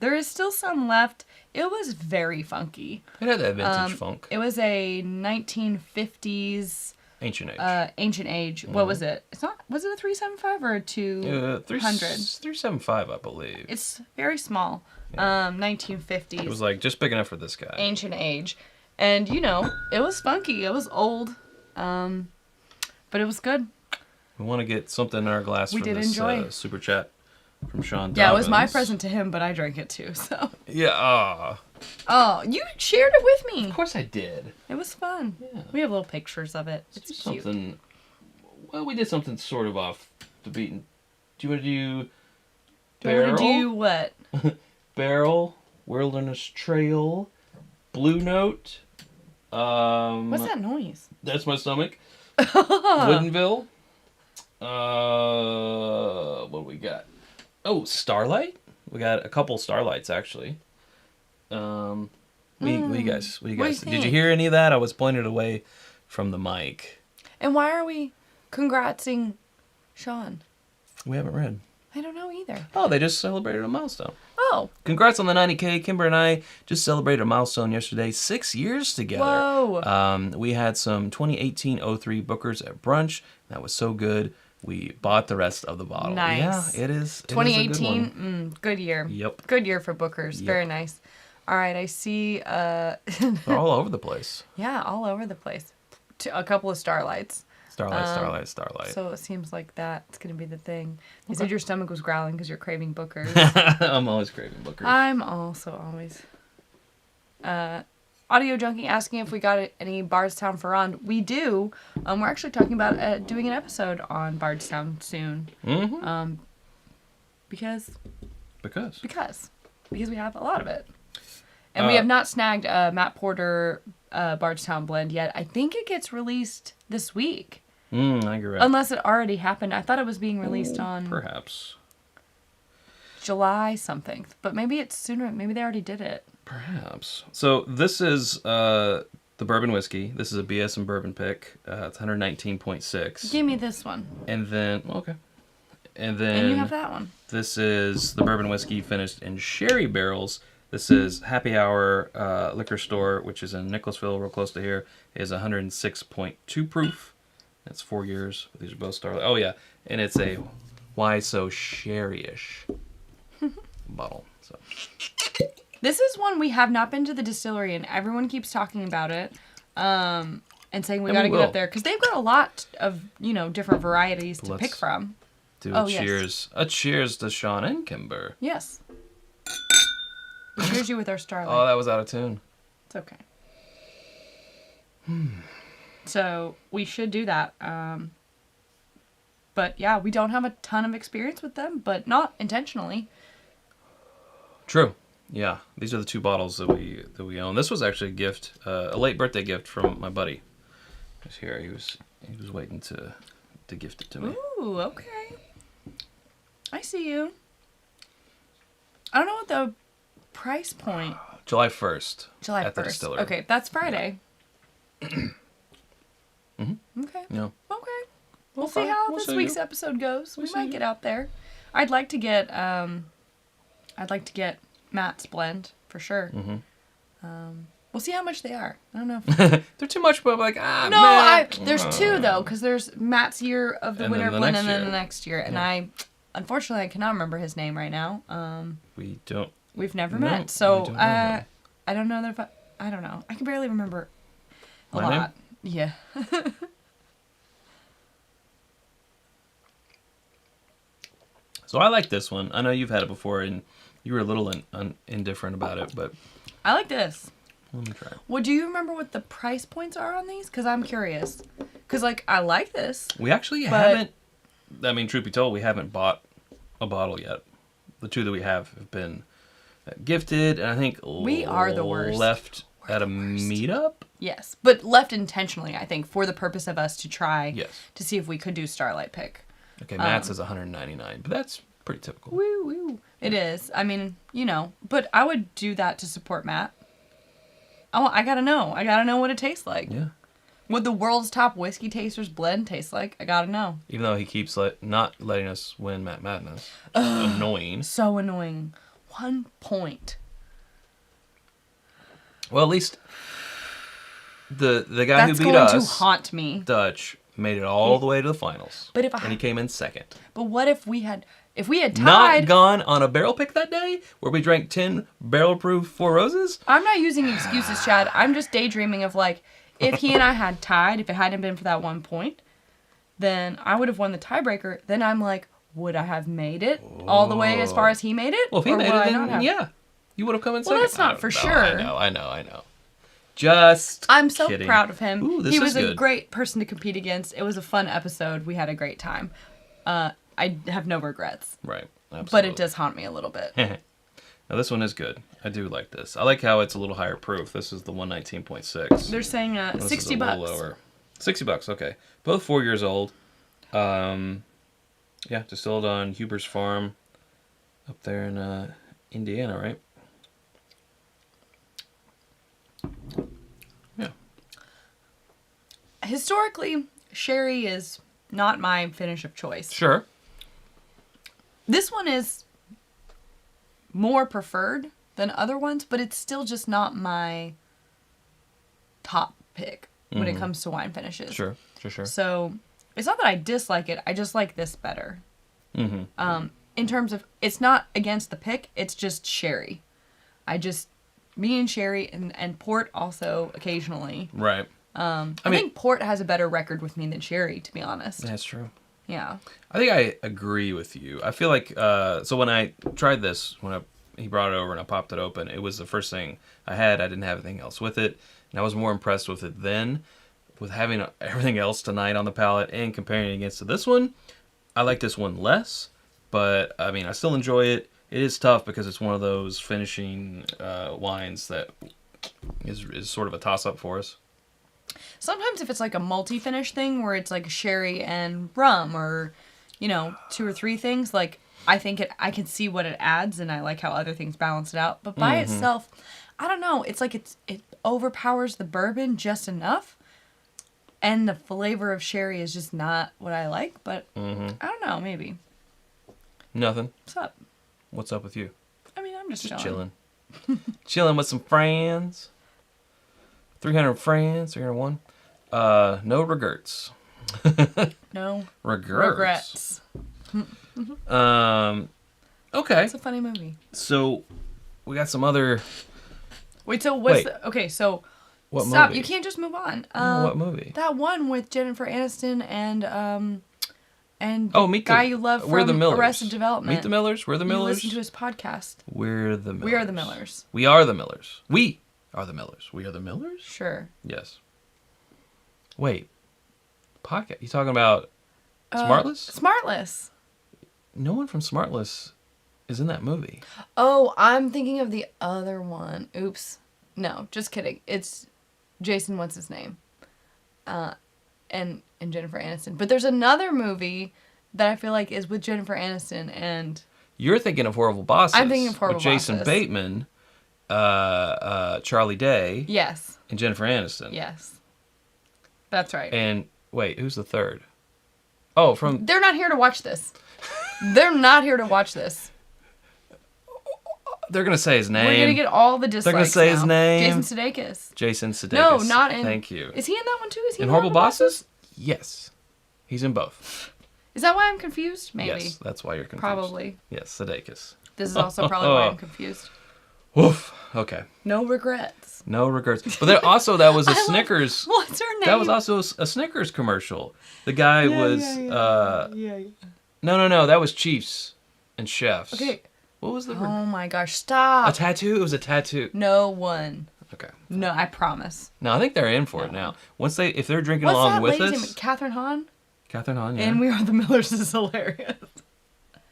There is still some left. It was very funky. It had that vintage funk. It was a 1950s Ancient age. ancient age. What was it? It's not. Was it a 375 or a 200? 375, I believe. It's very small. 1950s. It was like just big enough for this guy. Ancient age, and it was funky. It was old, but it was good. We want to get something in our glass We for did this enjoy. super chat from Sean. Yeah, it was my Dobbins. present to him, but I drank it too. So. Yeah. Oh, you shared it with me. Of course I did. It was fun. Yeah. We have little pictures of it. Let's It's do cute. something. Well, we did something sort of off the beaten. Do you want to do barrel? Do you what? Barrel, Wilderness Trail, Blue Note. What's that noise? That's my stomach. Woodenville. What do we got? Oh, Starlight. We got a couple Starlights actually. What do you guys? What do you Did you think? hear any of that? I was pointed away from the mic. And why are we congratsing Sean? We haven't read. I don't know either. Oh, they just celebrated a milestone. Oh. Congrats on the 90K. Kimber and I just celebrated a milestone yesterday. 6 years together. Whoa. We had some 2018-03 Bookers at brunch. That was so good. We bought the rest of the bottle. Nice. Yeah, it is. 2018, good year. Yep. Good year for Bookers. Yep. Very nice. All right, I see. They're all over the place. Yeah, all over the place. A couple of Starlights. Starlight. So it seems like that's going to be the thing. You said your stomach was growling because you're craving Bookers. I'm always craving Bookers. I'm also always. Audio Junkie asking if we got any Bardstown Ferrand. We do. We're actually talking about doing an episode on Bardstown soon. Mm-hmm. Because we have a lot of it. And we have not snagged a Matt Porter Bardstown blend yet. I think it gets released this week. I agree. Unless it already happened. I thought it was being released on Perhaps. July something. But maybe it's sooner. Maybe they already did it. Perhaps. So this is the bourbon whiskey. This is a BS and bourbon pick. It's 119.6. Give me this one. And then, okay. And then And you have that one. This is the bourbon whiskey finished in sherry barrels. This is Happy Hour Liquor Store, which is in Nicholasville, real close to here. Is 106.2 proof. That's 4 years. These are both Starlight. Oh yeah, and it's a why so sherry-ish bottle. So This is one we have not been to the distillery, and everyone keeps talking about it, and saying we got to get up there because they've got a lot of different varieties to pick from. do a cheers. Yes. A cheers to Sean and Kimber. Yes. We cheers you with our Starlight. Oh, that was out of tune. It's okay. So we should do that. But yeah, we don't have a ton of experience with them, but not intentionally. True. Yeah, these are the two bottles that we own. This was actually a gift, a late birthday gift from my buddy. He was here. He was waiting to gift it to me. Ooh, okay. I see you. I don't know what the price point. July 1st. July at the 1st. Distillery. Okay, that's Friday. Mm-hmm. Okay. Yeah. Okay. We'll see how this week's episode goes. We might get out there. I'd like to get Matt's blend for sure. Mm-hmm. We'll see how much they are. I don't know. They're too much, but like No, Matt. there's two though, because there's Matt's year of the And winter then the blend, next and then year. the next year. And Yeah. Unfortunately, I cannot remember his name right now. We've never No, met, so we don't know him. I don't know that I don't know. I can barely remember a My lot. name? Yeah. So I like this one. I know you've had it before, and you were a little indifferent about it, but I like this. let me try it. Well, do you remember what the price points are on these? Because I'm curious. Because, like, I like this. We actually haven't. I mean, truth be told, we haven't bought a bottle yet. The two that we have been gifted, and I think We are the worst. Left We're at a the worst. meetup. Yes. But left intentionally, I think, for the purpose of us to try Yes. to see if we could do Starlight pick. Okay, Matt says 199, but that's pretty typical. Woo, woo. It is. I mean, but I would do that to support Matt. I gotta know. I gotta know what it tastes like. Yeah. What the world's top whiskey tasters blend tastes like. I gotta know. Even though he keeps not letting us win Matt Madness. Annoying. So annoying. 1 point. Well, at least the guy That's who beat going to us, haunt me. Dutch, made it all the way to the finals. But and he came in second. But what if we had Not tied? gone on a barrel pick that day where we drank 10 barrel proof Four Roses? I'm not using excuses, Chad. I'm just daydreaming of like, if he and I had tied, if it hadn't been for that 1 point, then I would have won the tiebreaker. Then I'm like, would I have made it all the way as far as he made it? Well, if he Or made would it, I not then have? yeah. You would have come in Well, second. that's not I don't for know. sure. I know. Just I'm so kidding. proud of him. Ooh, this He is was a good. great person to compete against. It was a fun episode. We had a great time. I have no regrets. Right. Absolutely. But it does haunt me a little bit. Now, this one is good. I do like this. I like how it's a little higher proof. This is the 119.6. They're saying This is 60 a little bucks. lower. $60, okay. Both 4 years old. Yeah, distilled on Huber's Farm up there in Indiana, right? Yeah. Historically, sherry is not my finish of choice. Sure. This one is more preferred than other ones, but it's still just not my top pick when it comes to wine finishes. Sure. So it's not that I dislike it. I just like this better. Mm-hmm. In terms of, it's not against the pick. It's just sherry. Me and sherry and port also occasionally. Right. I think port has a better record with me than sherry, to be honest. That's true. Yeah. I think I agree with you. I feel like, so when I tried this, he brought it over and I popped it open, it was the first thing I had. I didn't have anything else with it. And I was more impressed with it then. With having everything else tonight on the palate and comparing it against this one, I like this one less. But, I mean, I still enjoy it. It is tough because it's one of those finishing wines that is sort of a toss-up for us. Sometimes if it's like a multi-finish thing where it's like sherry and rum or, 2 or 3 things, like I think I can see what it adds and I like how other things balance it out. But by itself, I don't know. It's like it overpowers the bourbon just enough. And the flavor of sherry is just not what I like. But I don't know, maybe. Nothing. What's up? What's up with you? I mean, I'm just Chilling. Chilling with some friends. 300 friends, 301. No regrets. No Regrets. regrets. Okay. It's a funny movie. So, we got some other... Wait, so what's Wait. okay, so What stop. movie? You can't just move on. What movie? That one with Jennifer Aniston and Oh, the Meet guy the... you love We're the from Millers. Arrested Development. Meet the Millers? We're the You Millers? listen to his podcast. We're the Millers. We are the Millers. We are the Millers. We are the Millers. We are the Millers? Sure. Yes. Wait. Podcast? You talking about Smartless? Smartless. No one from Smartless is in that movie. Oh, I'm thinking of the other one. Oops. No, just kidding. It's Jason, what's his name? and Jennifer Aniston. But there's another movie that I feel like is with Jennifer Aniston and... You're thinking of Horrible Bosses. I'm thinking of Horrible with Jason Bosses. Bateman, Charlie Day, Yes. and Jennifer Aniston. Yes. That's right. And wait, who's the third? Oh, from... They're not here to watch this. They're not here to watch this. They're going to say his name. We're going to get all the dislikes. They're going to say now. his name. Jason Sudeikis. Jason Sudeikis. No, not in... Thank you. Is he in that one too? Is he in Horrible Bosses? Yes. He's in both. Is that why I'm confused? Maybe. Yes, that's why you're confused. Probably. Yes, Sudeikis. This is also probably why I'm confused. Woof. Okay. No regrets. No regrets. But there also, that was a Snickers... What's her name? That was also a Snickers commercial. The guy was... No. That was Chiefs and Chefs. Okay. What was the... Oh my gosh, stop. A tattoo? It was a tattoo. No one. Okay. No, I promise. No, I think they're in for it now. If they're drinking What's along that with lady's us... name? Catherine Hahn? Catherine Hahn, yeah. And We Are the Millers is hilarious.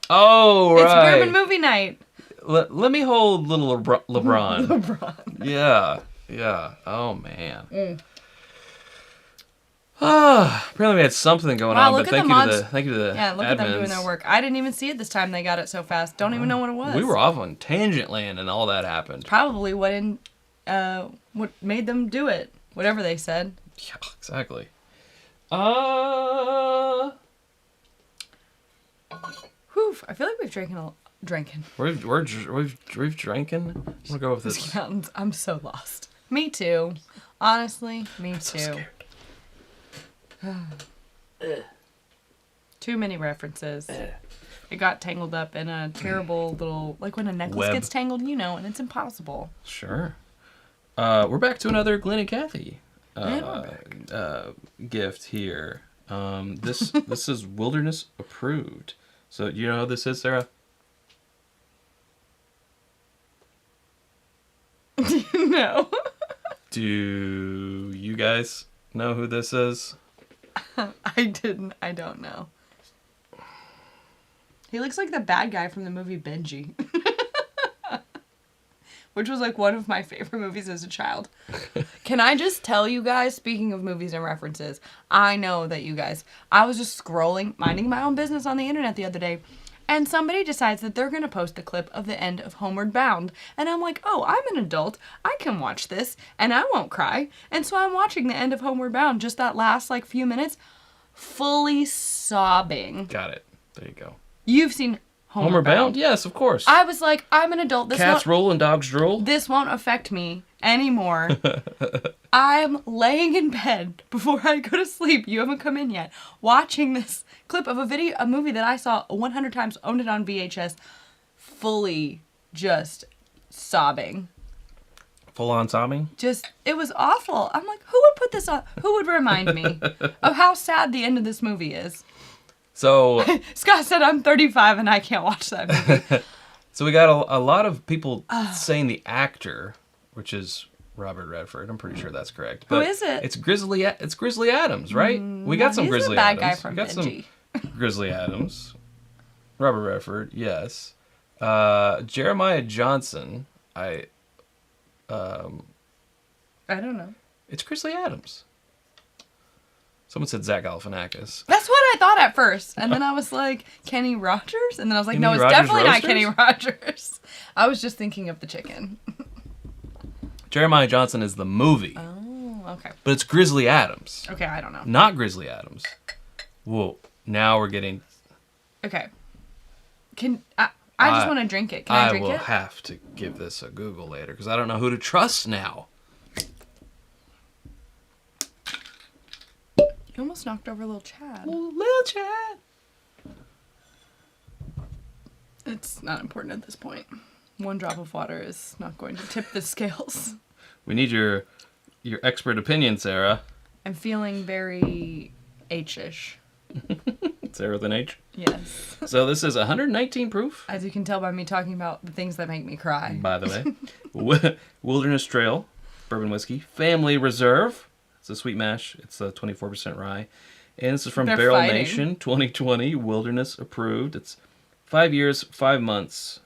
Oh, right. It's Bourbon movie night. Let me hold little LeBron. LeBron. Yeah. Oh, man. Apparently we had something going on, but thank you to the Yeah, look admins. at them doing their work. I didn't even see it this time. They got it so fast. Don't even know what it was. We were off on tangent land and all that happened. Probably what made them do it. Whatever they said. Yeah, exactly. Whew, I feel like we've drinking. We've drinking. I'm gonna go with this. Whiskey Mountains. I'm so lost. Me too. Honestly, me too. So scared. Too many references. It got tangled up in a terrible little, like when a necklace Web. gets tangled, and it's impossible. Sure. We're back to another Glenn and Kathy gift here. This is Wilderness approved. So you know who this is, Sarah? No. Do you guys know who this is? I didn't. I don't know. He looks like the bad guy from the movie Benji. Which was like one of my favorite movies as a child. Can I just tell you guys, speaking of movies and references, I know that you guys, I was just scrolling, minding my own business on the internet the other day, and somebody decides that they're going to post a clip of the end of Homeward Bound. And I'm like, oh, I'm an adult. I can watch this, and I won't cry. And so I'm watching the end of Homeward Bound, just that last, few minutes, fully sobbing. Got it. There you go. You've seen Homeward Bound? Yes, of course. I was like, I'm an adult. Cats roll and dogs drool. This won't affect me anymore. I'm laying in bed before I go to sleep. You haven't come in yet. Watching this clip of a movie that I saw 100 times, owned it on VHS, fully just sobbing. Full on sobbing? It was awful. I'm like, who would put this on? Who would remind me of how sad the end of this movie is? So Scott said I'm 35 and I can't watch that movie. So we got a lot of people saying the actor, which is Robert Redford. I'm pretty sure that's correct. But who is it? It's Grizzly Adams, right? We got some Grizzly Adams. He's the bad Adams. guy from We got Benji. some Grizzly Adams. Robert Redford, yes. Jeremiah Johnson. I don't know. It's Grizzly Adams. Someone said Zach Galifianakis. That's what I thought at first. And then I was like, Kenny Rogers? And then I was like, Kenny no, it's Rogers definitely Roasters? not Kenny Rogers. I was just thinking of the chicken. Jeremiah Johnson is the movie. Oh, okay. But it's Grizzly Adams. Okay, I don't know. Not Grizzly Adams. Whoa. Now we're getting... Okay. I just want to drink it. Can I drink will it? have to give this a Google later because I don't know who to trust now. You almost knocked over little Chad. Little Chad. It's not important at this point. One drop of water is not going to tip the scales. We need your expert opinion, Sarah. I'm feeling very H-ish. Sarah with an H? Yes. So this is 119 proof. As you can tell by me talking about the things that make me cry. By the way. Wilderness Trail, bourbon whiskey, Family Reserve. It's a sweet mash. It's a 24% rye. And this is from Barrel fighting. Nation, 2020, Wilderness approved. It's 5 years, 5 months.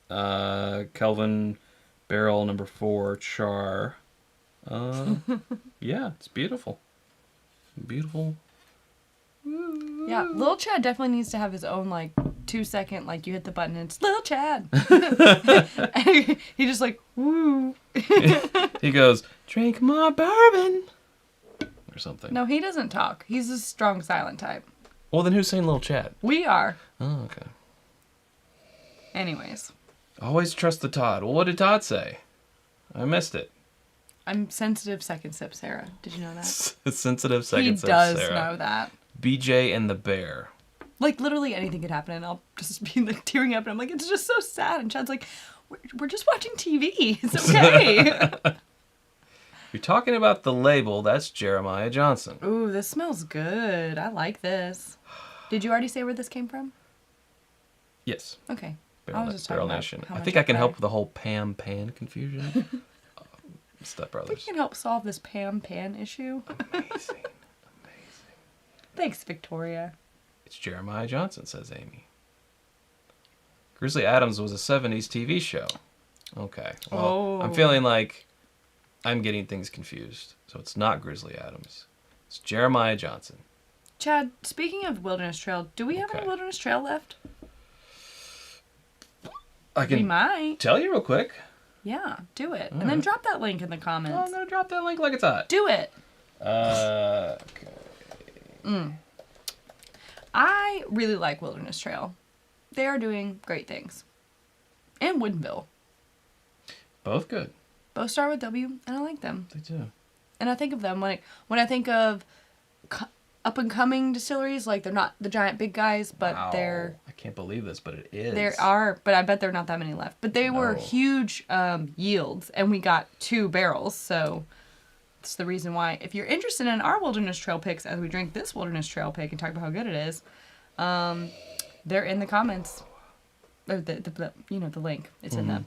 Kelvin Barrel number 4, Char. Yeah, it's beautiful. Beautiful Yeah, Lil Chad definitely needs to have his own, like, 2-second, like, you hit the button and it's Lil Chad. And he just, like, woo. He goes, drink more bourbon. Or something. No, he doesn't talk. He's a strong silent type. Well, then who's saying Lil Chad? We are. Oh, okay. Anyways. Always trust the Todd. Well, what did Todd say? I missed it. I'm sensitive second sip, Sarah. Did you know that? Sensitive second He sip, does Sarah. know that. BJ and the Bear. Like, literally anything could happen, and I'll just be, like, tearing up, and I'm like, it's just so sad. And Chad's like, we're just watching TV. It's okay. You're talking about the label. That's Jeremiah Johnson. Ooh, this smells good. I like this. Did you already say where this came from? Yes. Okay. Barrel, just Barrel talking about Nation. how I much think I I can cry. help with the whole Pam Pan confusion. Step We Brothers. can help solve this Pam Pan issue. Amazing. Thanks, Victoria. It's Jeremiah Johnson, says Amy. Grizzly Adams was a 70s TV show. Okay. Well, I'm feeling like I'm getting things confused. So it's not Grizzly Adams. It's Jeremiah Johnson. Chad, speaking of Wilderness Trail, do we have Okay. any Wilderness Trail left? I We can might. tell you real quick. Yeah, do it. All And then right. drop that link in the Oh, I'm comments. going to drop that link like it's hot. Do it. Okay. I really like Wilderness Trail. They are doing great things. And Woodinville. Both good. Both start with W, and I like them. They do. And I think of them when I think of up and coming distilleries, like they're not the giant big guys, but Wow. they're I can't believe this, but it is. there are, but I bet there are not that many left. But they were No. huge yields, and we got 2 barrels, so that's the reason why. If you're interested in our Wilderness Trail picks as we drink this Wilderness Trail pick and talk about how good it is, they're in the comments. Or the you know, the link. It's in the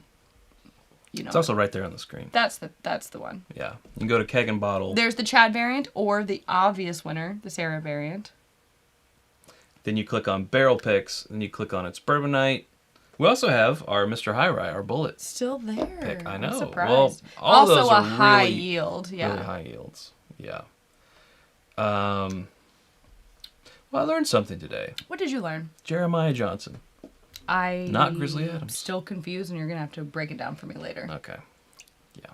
you know. It's also right there on the screen. That's the one. Yeah. You can go to Keg and Bottle. There's the Chad variant or the obvious winner, the Sarah variant. Then you click on Barrel Picks. Then you click on It's Bourbon Night. We also have our Mr. High Rye, our Bullets. Still there. Pick. I I'm know. surprised. Well, all of also those a are high really, yield. Yeah. really high yields. Yeah. Well, I learned something today. What did you learn? Jeremiah Johnson. Not Grizzly I'm Adams. still confused, and you're gonna have to break it down for me later. Okay. Yeah.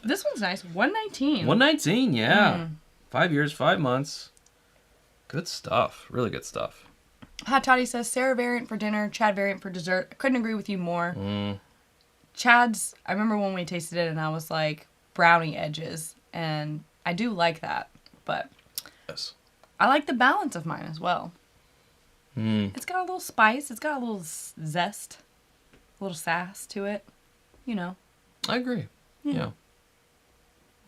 This one's nice. 119. 119, yeah. 5 years, 5 months. Good stuff. Really good stuff. Hot Toddy says Sarah variant for dinner, Chad variant for dessert. I couldn't agree with you more. Mm. Chad's, I remember when we tasted it, and I was like brownie edges, and I do like that, but Yes. I like the balance of mine as well. Mm. It's got a little spice. It's got a little zest, a little sass to it. You know. I agree. Yeah.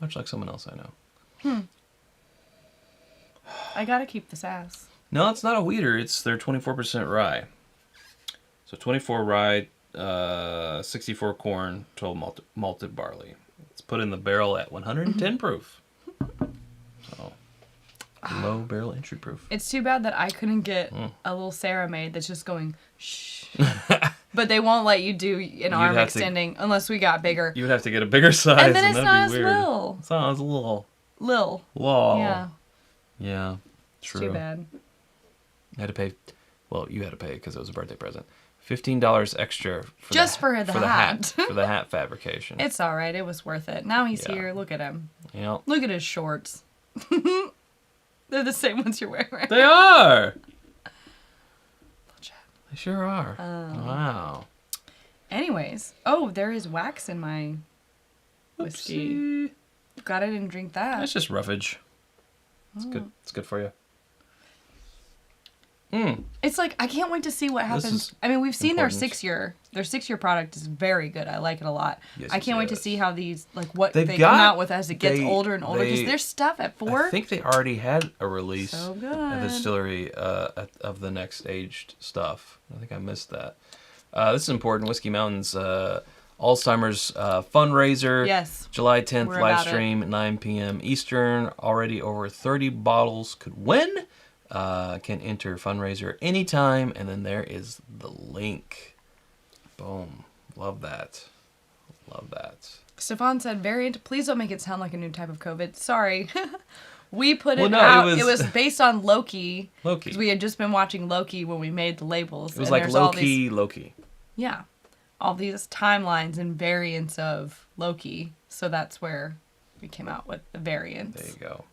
Much like someone else I know. I gotta keep the sass. No, it's not a wheater. It's their 24% rye. So 24 rye, 64 corn, 12 malted barley. It's put in the barrel at 110 proof. So low barrel entry proof. It's too bad that I couldn't get a little Sarah made that's just going shh. But they won't let you do an arm have to- extending unless we got bigger. You would have to get a bigger size, And then it's that'd not be as weird. little. It's not as little. Lil. Whoa. Yeah. Yeah. It's True. too bad. I had to pay. Well, you had to pay because it was a birthday present. $15 extra for Just for the hat. for the hat fabrication. It's all right. It was worth it. Now he's Yeah. here. Look at him. You know, Look at his shorts. They're the same ones you're wearing. they are. Chad. They sure are. Wow. Anyways. Oh, there is wax in my whiskey. Oopsie. Glad I didn't drink that. That's just roughage. It's Oh. good. It's good for you. Mm. It's like, I can't wait to see what This happens. is I mean, we've seen important. their 6-year product is very good. I like it a lot. Yes, I can't wait to yes. see how these, like, what They've they got- come out with as it gets they- older and older. Because they- there's stuff at 4. I think they already had a release So at the good. distillery of the next aged stuff. I think I missed that. This is important. Whiskey Mountain's Alzheimer's fundraiser. Yes. July 10th, We're live about it. stream at 9 p.m. Eastern. Already over 30 bottles could win. Can enter fundraiser anytime. And then there is the link. Boom. Love that. Love that. Stefan said, variant, please don't make it sound like a new type of COVID. Sorry. We put Well, it no, out. it It was- was based on Loki. Loki. Because we had just been watching Loki when we made the labels. It was and like there's all Loki. Yeah. All these timelines and variants of Loki. So that's where we came out with the variants. There you go.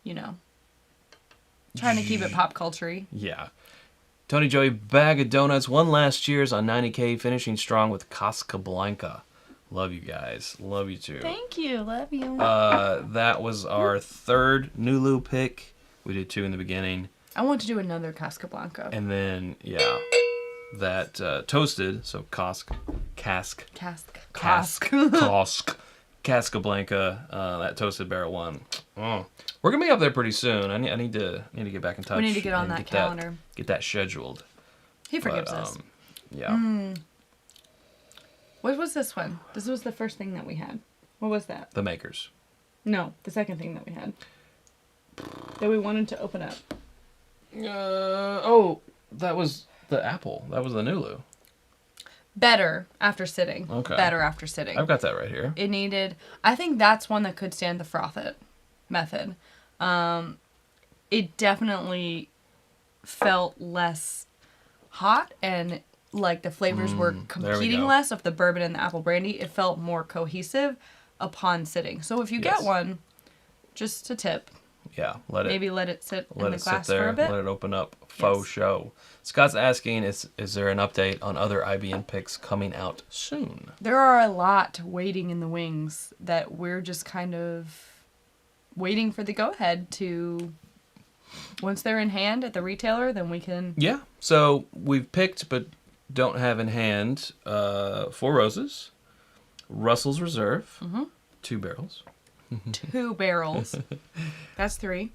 You know. Trying to keep it pop culture-y. Yeah. Tony Joey, bag of donuts. One last cheers on 90K, finishing strong with Casablanca. Love you guys. Love you too. Thank you. Love you. That was our third Nulu pick. We did 2 in the beginning. I want to do another Casablanca. And then, yeah, that toasted. So Casablanca. That toasted barrel one. Oh. We're gonna be up there pretty soon. I need to get back in touch. We need to get on that calendar. Get that scheduled. He forgives us. Yeah. What was this one? This was the first thing that we had. What was that? The makers. No, the second thing that we had. That we wanted to open up. That was the apple. That was the Nulu. Better after sitting. Okay. Better after sitting. I've got that right here. It needed... I think that's one that could stand the froth it method. It definitely felt less hot and like the flavors were competing less of the bourbon and the apple brandy. It felt more cohesive upon sitting. So if you get one, just a tip. Yeah, maybe let it sit in the glass sit there, for a bit. let it open up. Faux show. Scott's asking, is there an update on other IBN picks coming out soon? There are a lot waiting in the wings that we're just kind of waiting for the go-ahead to... Once they're in hand at the retailer, then we can... Yeah, so we've picked but don't have in hand 4 Roses, Russell's Reserve, 2 barrels. 2 barrels. That's 3.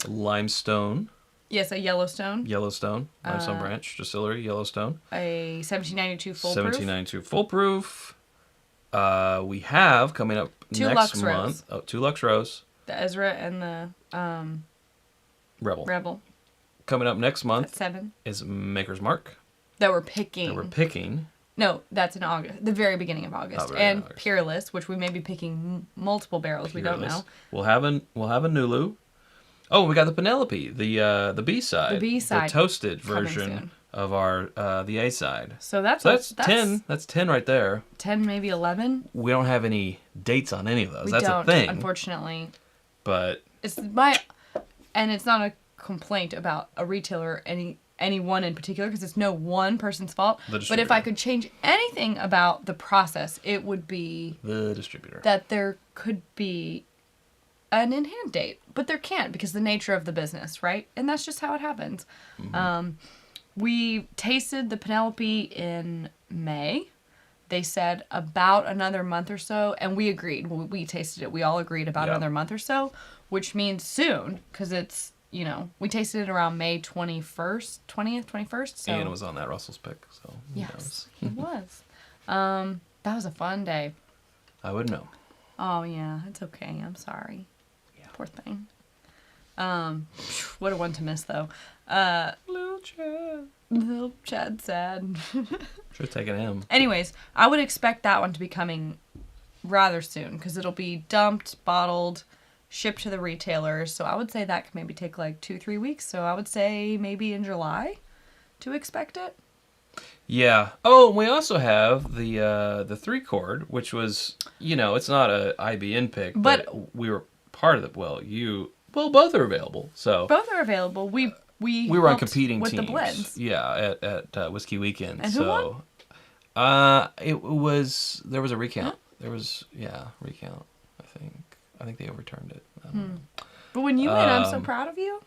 Limestone. Yes, a Yellowstone. Limestone Branch Distillery, Yellowstone. A 1792 full proof. 1792 full proof. We have coming up 2 next Lux month. Rose. 2 Lux Rose. The Ezra and the Rebel. Coming up next month That's 7. is Maker's Mark. That we're picking. No, that's in August. The very beginning of August. And August. Peerless, which we may be picking multiple barrels. Peerless. We don't know. We'll have a Nulu. Oh, we got the Penelope, the B side. The B side. The toasted version of our the A side. So that's 10. That's 10 right there. 10, maybe 11. We don't have any dates on any of those. That's a thing. Unfortunately. But it's not a complaint about a retailer anyone in particular, because it's no one person's fault. But if I could change anything about the process, it would be the distributor. That there could be an in-hand date, but there can't because the nature of the business, right? And that's just how it happens. Mm-hmm. We tasted the Penelope in May. They said about another month or so, and we agreed. We tasted it. We all agreed about another month or so, which means soon, because it's, we tasted it around May 20th, 21st. So. Ian was on that Russell's pick, so. Yes, he was. That was a fun day. I would know. Oh, yeah, it's okay. I'm sorry. Yeah. Poor thing. What a one to miss, though. Little Chad sad. Should have taken him. Anyways, I would expect that one to be coming rather soon, because it'll be dumped, bottled, shipped to the retailers. So I would say that could maybe take like 2-3 weeks. So I would say maybe in July to expect it. Yeah. Oh, we also have the 3-chord, which was, it's not a IBN pick, but we were part of it. Both are available. So both are available. We were on competing with teams. The blends. Yeah, at Whiskey Weekend. And who won? There was a recount. Huh? There was recount. I think they overturned it. But when you win, I'm so proud of you.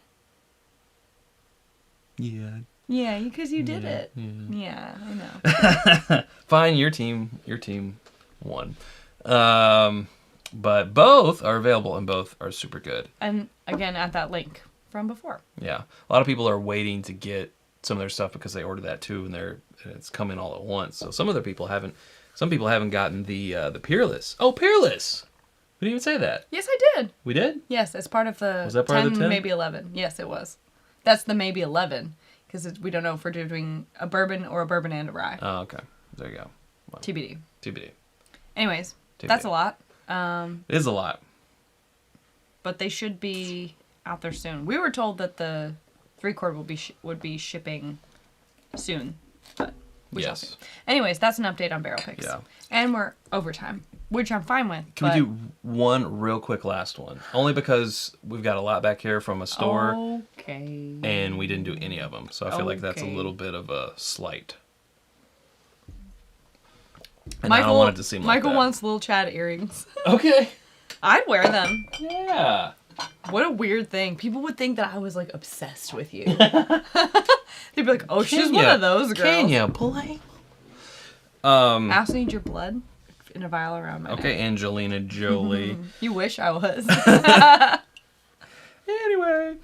Yeah. Yeah, because you did it. Yeah, I know. Fine, your team won. But both are available and both are super good. And again, at that link from before. Yeah, a lot of people are waiting to get some of their stuff because they ordered that too, and it's coming all at once. So some people haven't gotten the Peerless. Oh, Peerless! We didn't even say that. Yes, I did. We did? Yes, as part of the was that part 10, of the 10? Maybe 11. Yes, it was. That's the maybe 11, because we don't know if we're doing a bourbon or a bourbon and a rye. Oh, okay. There you go. Well, TBD. TBD. Anyways, TBD. That's a lot. It is a lot. but they should be out there soon. We were told that the 3-quart would be shipping soon, but we shall see. Anyways, that's an update on barrel picks. Yeah. And we're overtime, which I'm fine with. Can we do one real quick last one? Only because we've got a lot back here from a store. Okay. And we didn't do any of them. So I feel like that's a little bit of a slight. And I don't want it to seem like Michael that. wants little Chad earrings. Okay. I'd wear them. Yeah. What a weird thing. People would think that I was like obsessed with you. They'd be like, "Oh, she's one of those girls." Can you play? I also need your blood in a vial around my neck. Okay, Angelina Jolie. You wish I was. Anyway,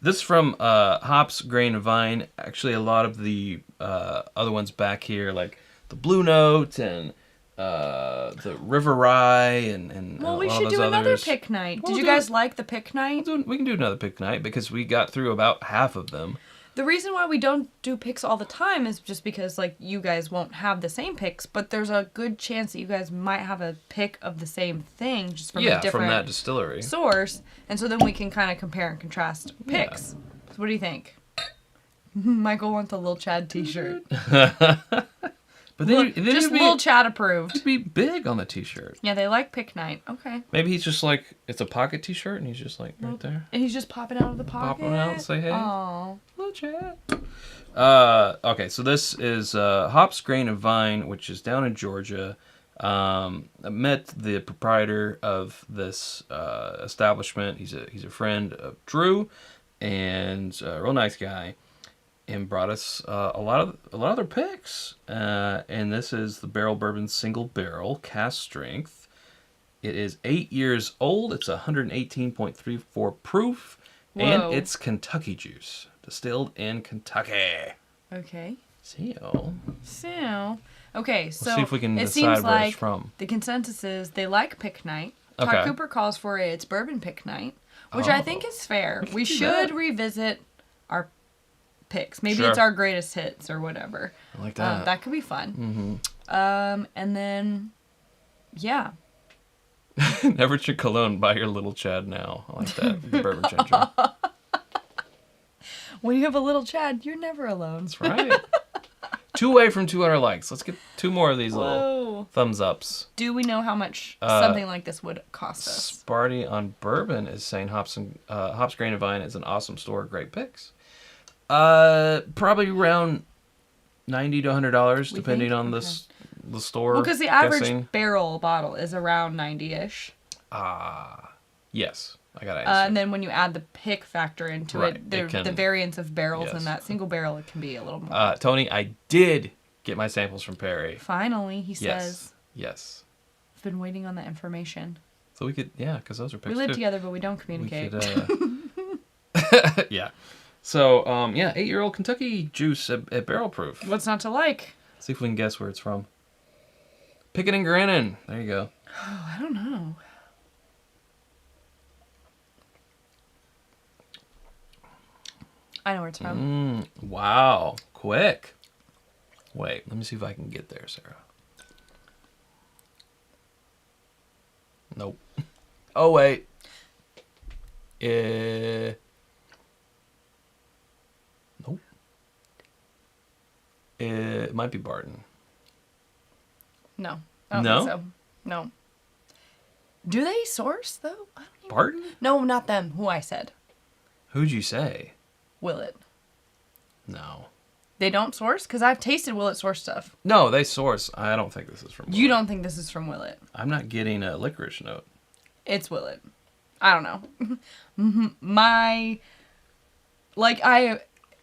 this is from Hops, Grain, and Vine. Actually, a lot of the other ones back here, like the Blue Note and the River Rye and well, we all should those do another others. pick night. We'll Did you do guys it. like the pick night? We can do another pick night because we got through about half of them. The reason why we don't do picks all the time is just because, like, you guys won't have the same picks, but there's a good chance that you guys might have a pick of the same thing, just from a different from that distillery source, and so then we can kind of compare and contrast picks. So what do you think? Michael wants a Lil Chad t-shirt. But then, Just Lil Chad approved. It'd be big on the t-shirt. Yeah, they like pick night. Okay. Maybe he's just like, it's a pocket t-shirt and he's just like right there. And he's just popping out of the pocket. Popping out and say, hey. Aww. Little Chad. Okay, so this is Hops, Grain, and Vine, which is down in Georgia. I met the proprietor of this establishment. He's a friend of Drew, and a real nice guy, and brought us a lot of their picks. And this is the Barrel Bourbon Single Barrel Cask Strength. It is 8 years old. It's 118.34 proof, and it's Kentucky juice, distilled in Kentucky. Okay. So, okay, so see if we can it decide seems where like it's from. the consensus is they like pick night. Todd Okay. Cooper calls for it's bourbon pick night, which I think is fair. We should revisit our picks. Maybe it's our greatest hits or whatever. I like that. That could be fun. And then, yeah. Never drink cologne. Buy your Little Chad now. I like that. The bourbon changer. When you have a little Chad, you're never alone. That's right. 2 away from 200 likes. Let's get 2 more of these little thumbs ups. Do we know how much something like this would cost us? Sparty on Bourbon is saying Hops, Grain, and Vine is an awesome store. Great picks. Probably around $90 to $100, depending on the store. Well, because the average barrel bottle is around 90-ish. Yes. I gotta answer. And then when you add the pick factor into it, the variance of barrels in that single barrel, it can be a little more. Tony, I did get my samples from Perry. Finally, he says. Yes. I've been waiting on that information. So we could, because those are picks. We live together, but we don't communicate. We could, yeah. So, 8-year-old Kentucky juice at barrel proof. What's not to like? See if we can guess where it's from. Pickett and Grannon. There you go. Oh, I don't know. I know where it's from. Wow. Quick. Wait, let me see if I can get there, Sarah. Nope. Oh, wait. Nope. It might be Barton. No. I don't think so. No. Do they source, though? I don't even... Barton? No, not them. Who I said. Who'd you say? Willet. No. They don't source? Because I've tasted Willet source stuff. No, they source. I don't think this is from Willet. You don't think this is from Willet? I'm not getting a licorice note. It's Willet. I don't know.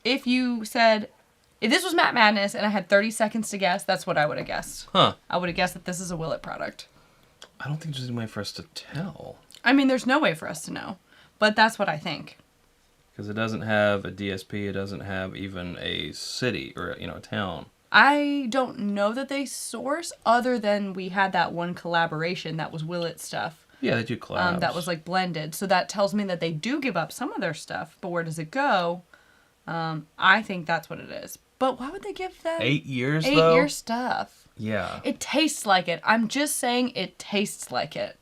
If you said, if this was Matt Madness and I had 30 seconds to guess, that's what I would have guessed. Huh. I would have guessed that this is a Willet product. I don't think there's any way for us to tell. I mean, there's no way for us to know. But that's what I think. Because it doesn't have a DSP. It doesn't have even a city or, a town. I don't know that they source other than we had that one collaboration that was Willet stuff. Yeah, they do collabs. That was like blended. So that tells me that they do give up some of their stuff. But where does it go? I think that's what it is. But why would they give that 8 years, 8-year stuff? Yeah. It tastes like it. I'm just saying it tastes like it.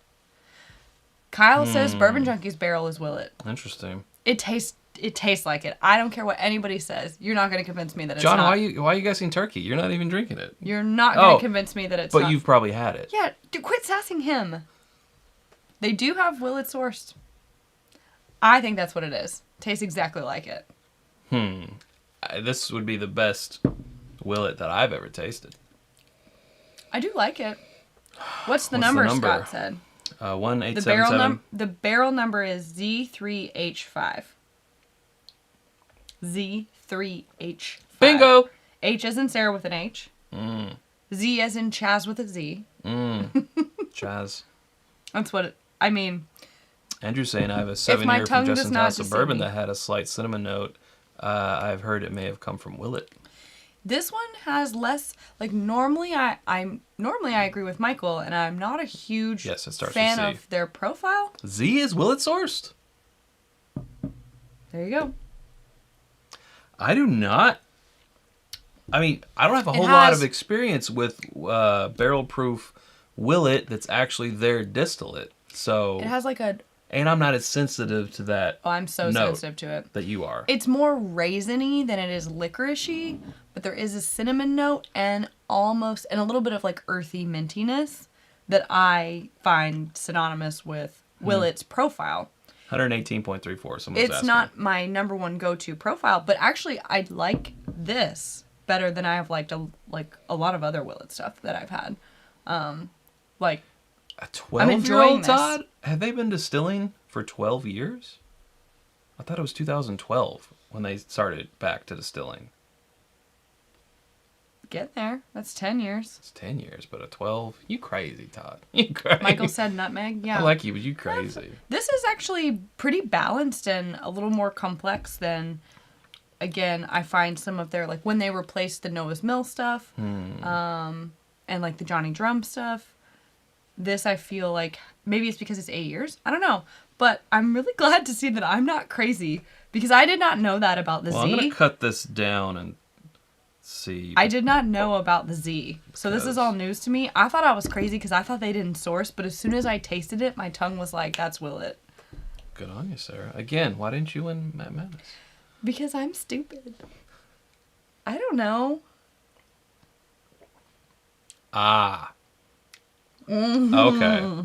Kyle says Bourbon Junkie's barrel is Willet. Interesting. It tastes like it. I don't care what anybody says. You're not going to convince me that it's John, not. why are you guessing turkey? You're not even drinking it. You're not going to convince me that it's not. But you've probably had it. Yeah, dude, quit sassing him. They do have Willet sourced. I think that's what it is. Tastes exactly like it. This would be the best Willet that I've ever tasted. I do like it. What's the number, Scott said? 1877. The barrel number is Z3H5. Z3H5. Bingo! H as in Sarah with an H. Z as in Chaz with a Z. Chaz. That's what I mean. Andrew's saying I have a 7-year from Justin's House of Bourbon me. that had a slight cinnamon note. I've heard it may have come from Willet. This one has less, like, normally I agree with Michael, and I'm not a huge fan of their profile. Z is Willet sourced. There you go. I do not. I mean, I don't have a whole lot of experience with barrel proof Willet that's actually their distillate. So it has like a... And I'm not as sensitive to that. Oh, I'm so sensitive to it. That you are. It's more raisiny than it is licoricey, but there is a cinnamon note and a little bit of like earthy mintiness that I find synonymous with Willet's profile. 118.34. It's not my number one go-to profile, but actually I like this better than I have liked a lot of other Willet stuff that I've had. Like a 12-year-old Todd? Have they been distilling for 12 years? I thought it was 2012 when they started back to distilling. Get there. That's 10 years. It's 10 years, but a 12? You crazy, Todd. You crazy. Michael said nutmeg. Yeah. I like you, but you crazy. This is actually pretty balanced and a little more complex than, again, I find some of their, like, when they replaced the Noah's Mill stuff, and, like, the Johnny Drum stuff. This, I feel like, maybe it's because it's 8 years. I don't know. But I'm really glad to see that I'm not crazy, because I did not know that about the Z. I'm going to cut this down and see. I did not know about the Z. So this is all news to me. I thought I was crazy because I thought they didn't source, but as soon as I tasted it, my tongue was like, that's Willet. Good on you, Sarah. Again, why didn't you win Matt Madness? Because I'm stupid. I don't know. Okay.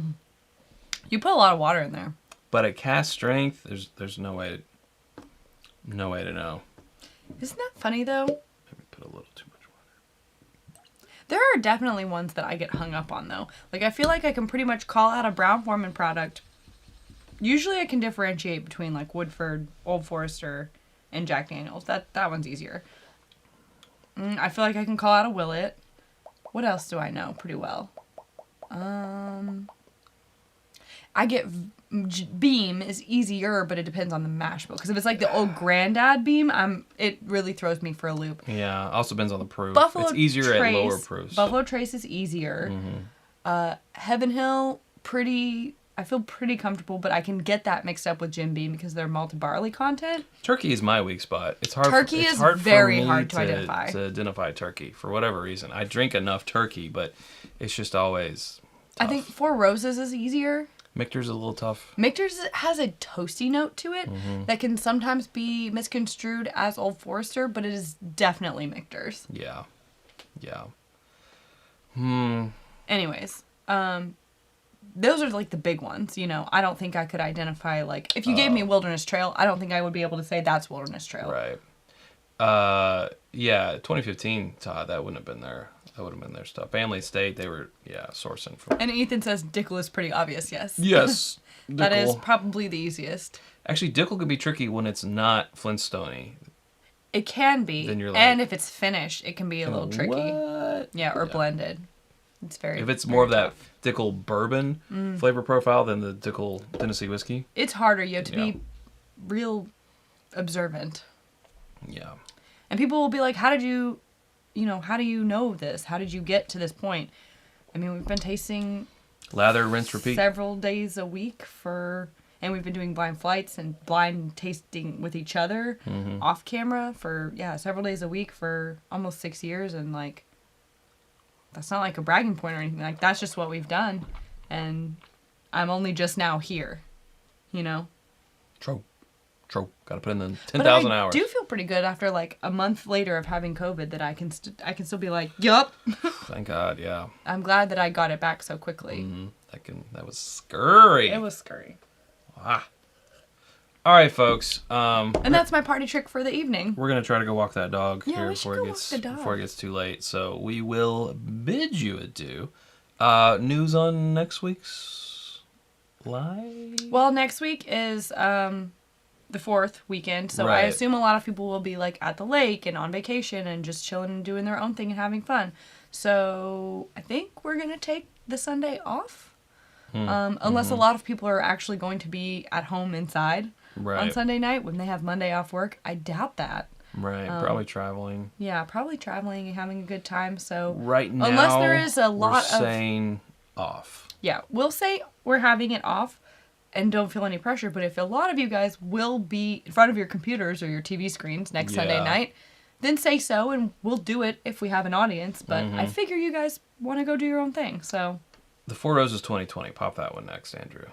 You put a lot of water in there. But at cast strength, there's no way to know. Isn't that funny though? Maybe put a little too much water. There are definitely ones that I get hung up on though. Like I feel like I can pretty much call out a Brown-Forman product. Usually I can differentiate between like Woodford, Old Forester, and Jack Daniels. That one's easier. I feel like I can call out a Willet. What else do I know pretty well? I get Beam is easier, but it depends on the mash bill. Because if it's like the old Granddad Beam, it really throws me for a loop. Yeah, also depends on the proof. Buffalo it's easier Trace, at lower proofs. Buffalo Trace is easier. Heaven Hill, I feel pretty comfortable, but I can get that mixed up with Jim Beam because they're malted barley content. Turkey is my weak spot. It's hard. Turkey is very hard to identify. To identify turkey for whatever reason. I drink enough turkey, but it's just always tough. I think Four Roses is easier. Michter's a little tough. Michter's has a toasty note to it that can sometimes be misconstrued as Old Forester, but it is definitely Michter's. Yeah. Anyways, those are like the big ones, you know. I don't think I could identify, like, if you gave me Wilderness Trail, I don't think I would be able to say that's Wilderness Trail. Right. Yeah, 2015, Todd, that wouldn't have been there. That would have been their stuff. Family Estate, they were, sourcing from. And Ethan says Dickel is pretty obvious, yes. Yes. That is probably the easiest. Actually, Dickel can be tricky when it's not Flintstone-y. It can be. Then you're like, and if it's finished, it can be a little tricky. What? Yeah, or blended. It's very If it's more of that tough. Dickel bourbon flavor profile than the Dickel Tennessee whiskey. It's harder. You have to be real observant. Yeah. And people will be like, how do you know this? How did you get to this point? I mean, we've been tasting lather, rinse, repeat several days a week and we've been doing blind flights and blind tasting with each other off camera for several days a week for almost 6 years. And like, that's not like a bragging point or anything. Like, that's just what we've done. And I'm only just now here, you know? True. Gotta put in the But 10,000 I hours. do feel pretty good after like a month later of having COVID that I can still be like, yup. Thank God, yeah. I'm glad that I got it back so quickly. That was scurry. It was scary. Ah. All right, folks. And that's my party trick for the evening. We're gonna try to go walk that dog Yeah, here we should go walk the dog. before it gets too late. So we will bid you adieu. News on next week's live. Well, next week is the 4th weekend, so I Right. assume a lot of people will be like at the lake and on vacation and just chilling and doing their own thing and having fun. So I think we're gonna take the Sunday off, unless a lot of people are actually going to be at home inside Right. on Sunday night when they have Monday off work. I doubt that. Right. Probably traveling. Yeah, probably traveling and having a good time. So Right now, unless there is a lot we're of saying off. yeah, we'll say we're having it off and don't feel any pressure. But if a lot of you guys will be in front of your computers or your TV screens next Sunday Yeah. night, then say so and we'll do it if we have an audience. But I figure you guys want to go do your own thing. So The Four Roses 2020. Pop that one next, Andrew.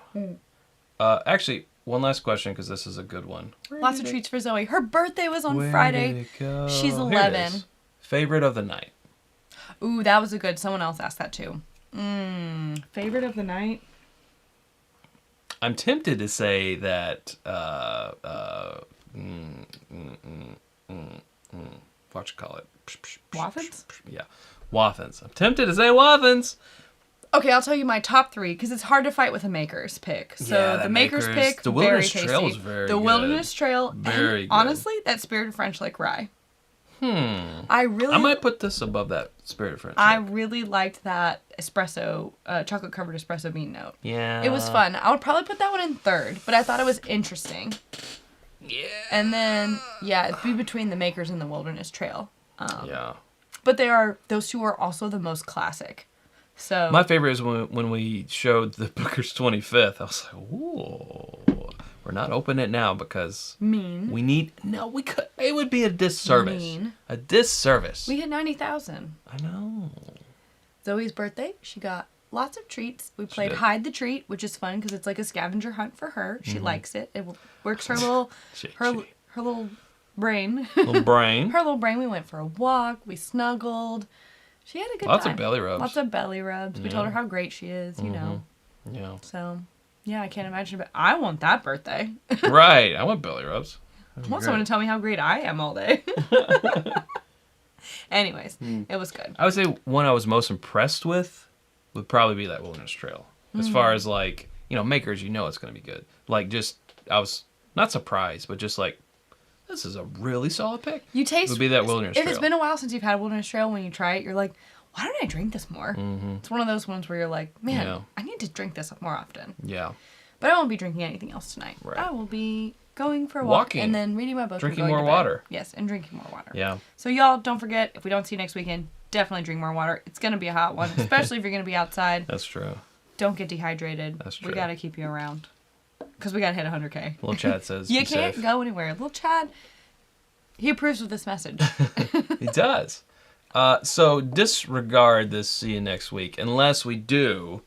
Actually, one last question because this is a good one. lots of treats for Zoe. Her birthday was on Where Friday. did it go? She's Here it 11. is. Favorite of the night. Ooh, that was a good. Someone else asked that too. Favorite of the night? I'm tempted to say that. What you call it? Waffles? Yeah, waffles. I'm tempted to say waffles. Okay, I'll tell you my top 3 because it's hard to fight with a Maker's pick. So Yeah, the that Maker's Maker's- pick, the very Wilderness tasty. Trail is very the good. Wilderness Trail, Very and good. honestly, that Spirit French Lake Rye. I I might put this above that Spirit of French. I Lake. really liked that espresso, chocolate covered espresso bean note. Yeah. It was fun. I would probably put that one in 3rd, but I thought it was interesting. Yeah. And then, yeah, it'd be between the Makers and the Wilderness Trail. Yeah. But those two are also the most classic. So My favorite is when we showed the Booker's 25th. I was like, ooh, we're not opening it now because mean. we could. It would be a disservice. Mean. A disservice. We hit 90,000. I know. Zoe's birthday, she got lots of treats. We played did. Hide the Treat, which is fun because it's like a scavenger hunt for her. She likes it. It works her little her little brain. Little brain. Her little brain. We went for a walk. We snuggled. She had a good Lots time. of belly rubs. Lots of belly rubs. We told her how great she is, you know. Yeah. So, yeah, I can't imagine. But I want that birthday. Right. I want belly rubs. I want someone to tell me how great I am all day. Anyways, it was good. I would say one I was most impressed with would probably be that Wilderness Trail. As far as like, Makers, it's going to be good. Like I was not surprised, but just like, this is a really solid pick. You taste. Would be that Wilderness If Trail. it's been a while since you've had Wilderness Trail, when you try it, you're like, why don't I drink this more? It's one of those ones where you're like, man, Yeah. I need to drink this more often. Yeah. But I won't be drinking anything else tonight. Right. I will be going for a walk Walking. and then reading my book. Drinking and going more to bed. water. Yes, and drinking more water. Yeah. So y'all, don't forget, if we don't see you next weekend, definitely drink more water. It's going to be a hot one, especially if you're going to be outside. That's true. Don't get dehydrated. That's true. We got to keep you around. Because we got to hit 100K. Little Chad says, You be can't safe. go anywhere. Little Chad, he approves of this message. He does. So disregard this see you next week unless we do.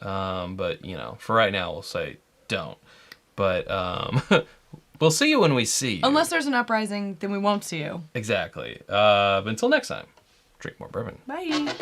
But for right now we'll say don't. But we'll see you when we see you. Unless there's an uprising, then we won't see you. Exactly. But until next time, drink more bourbon. Bye.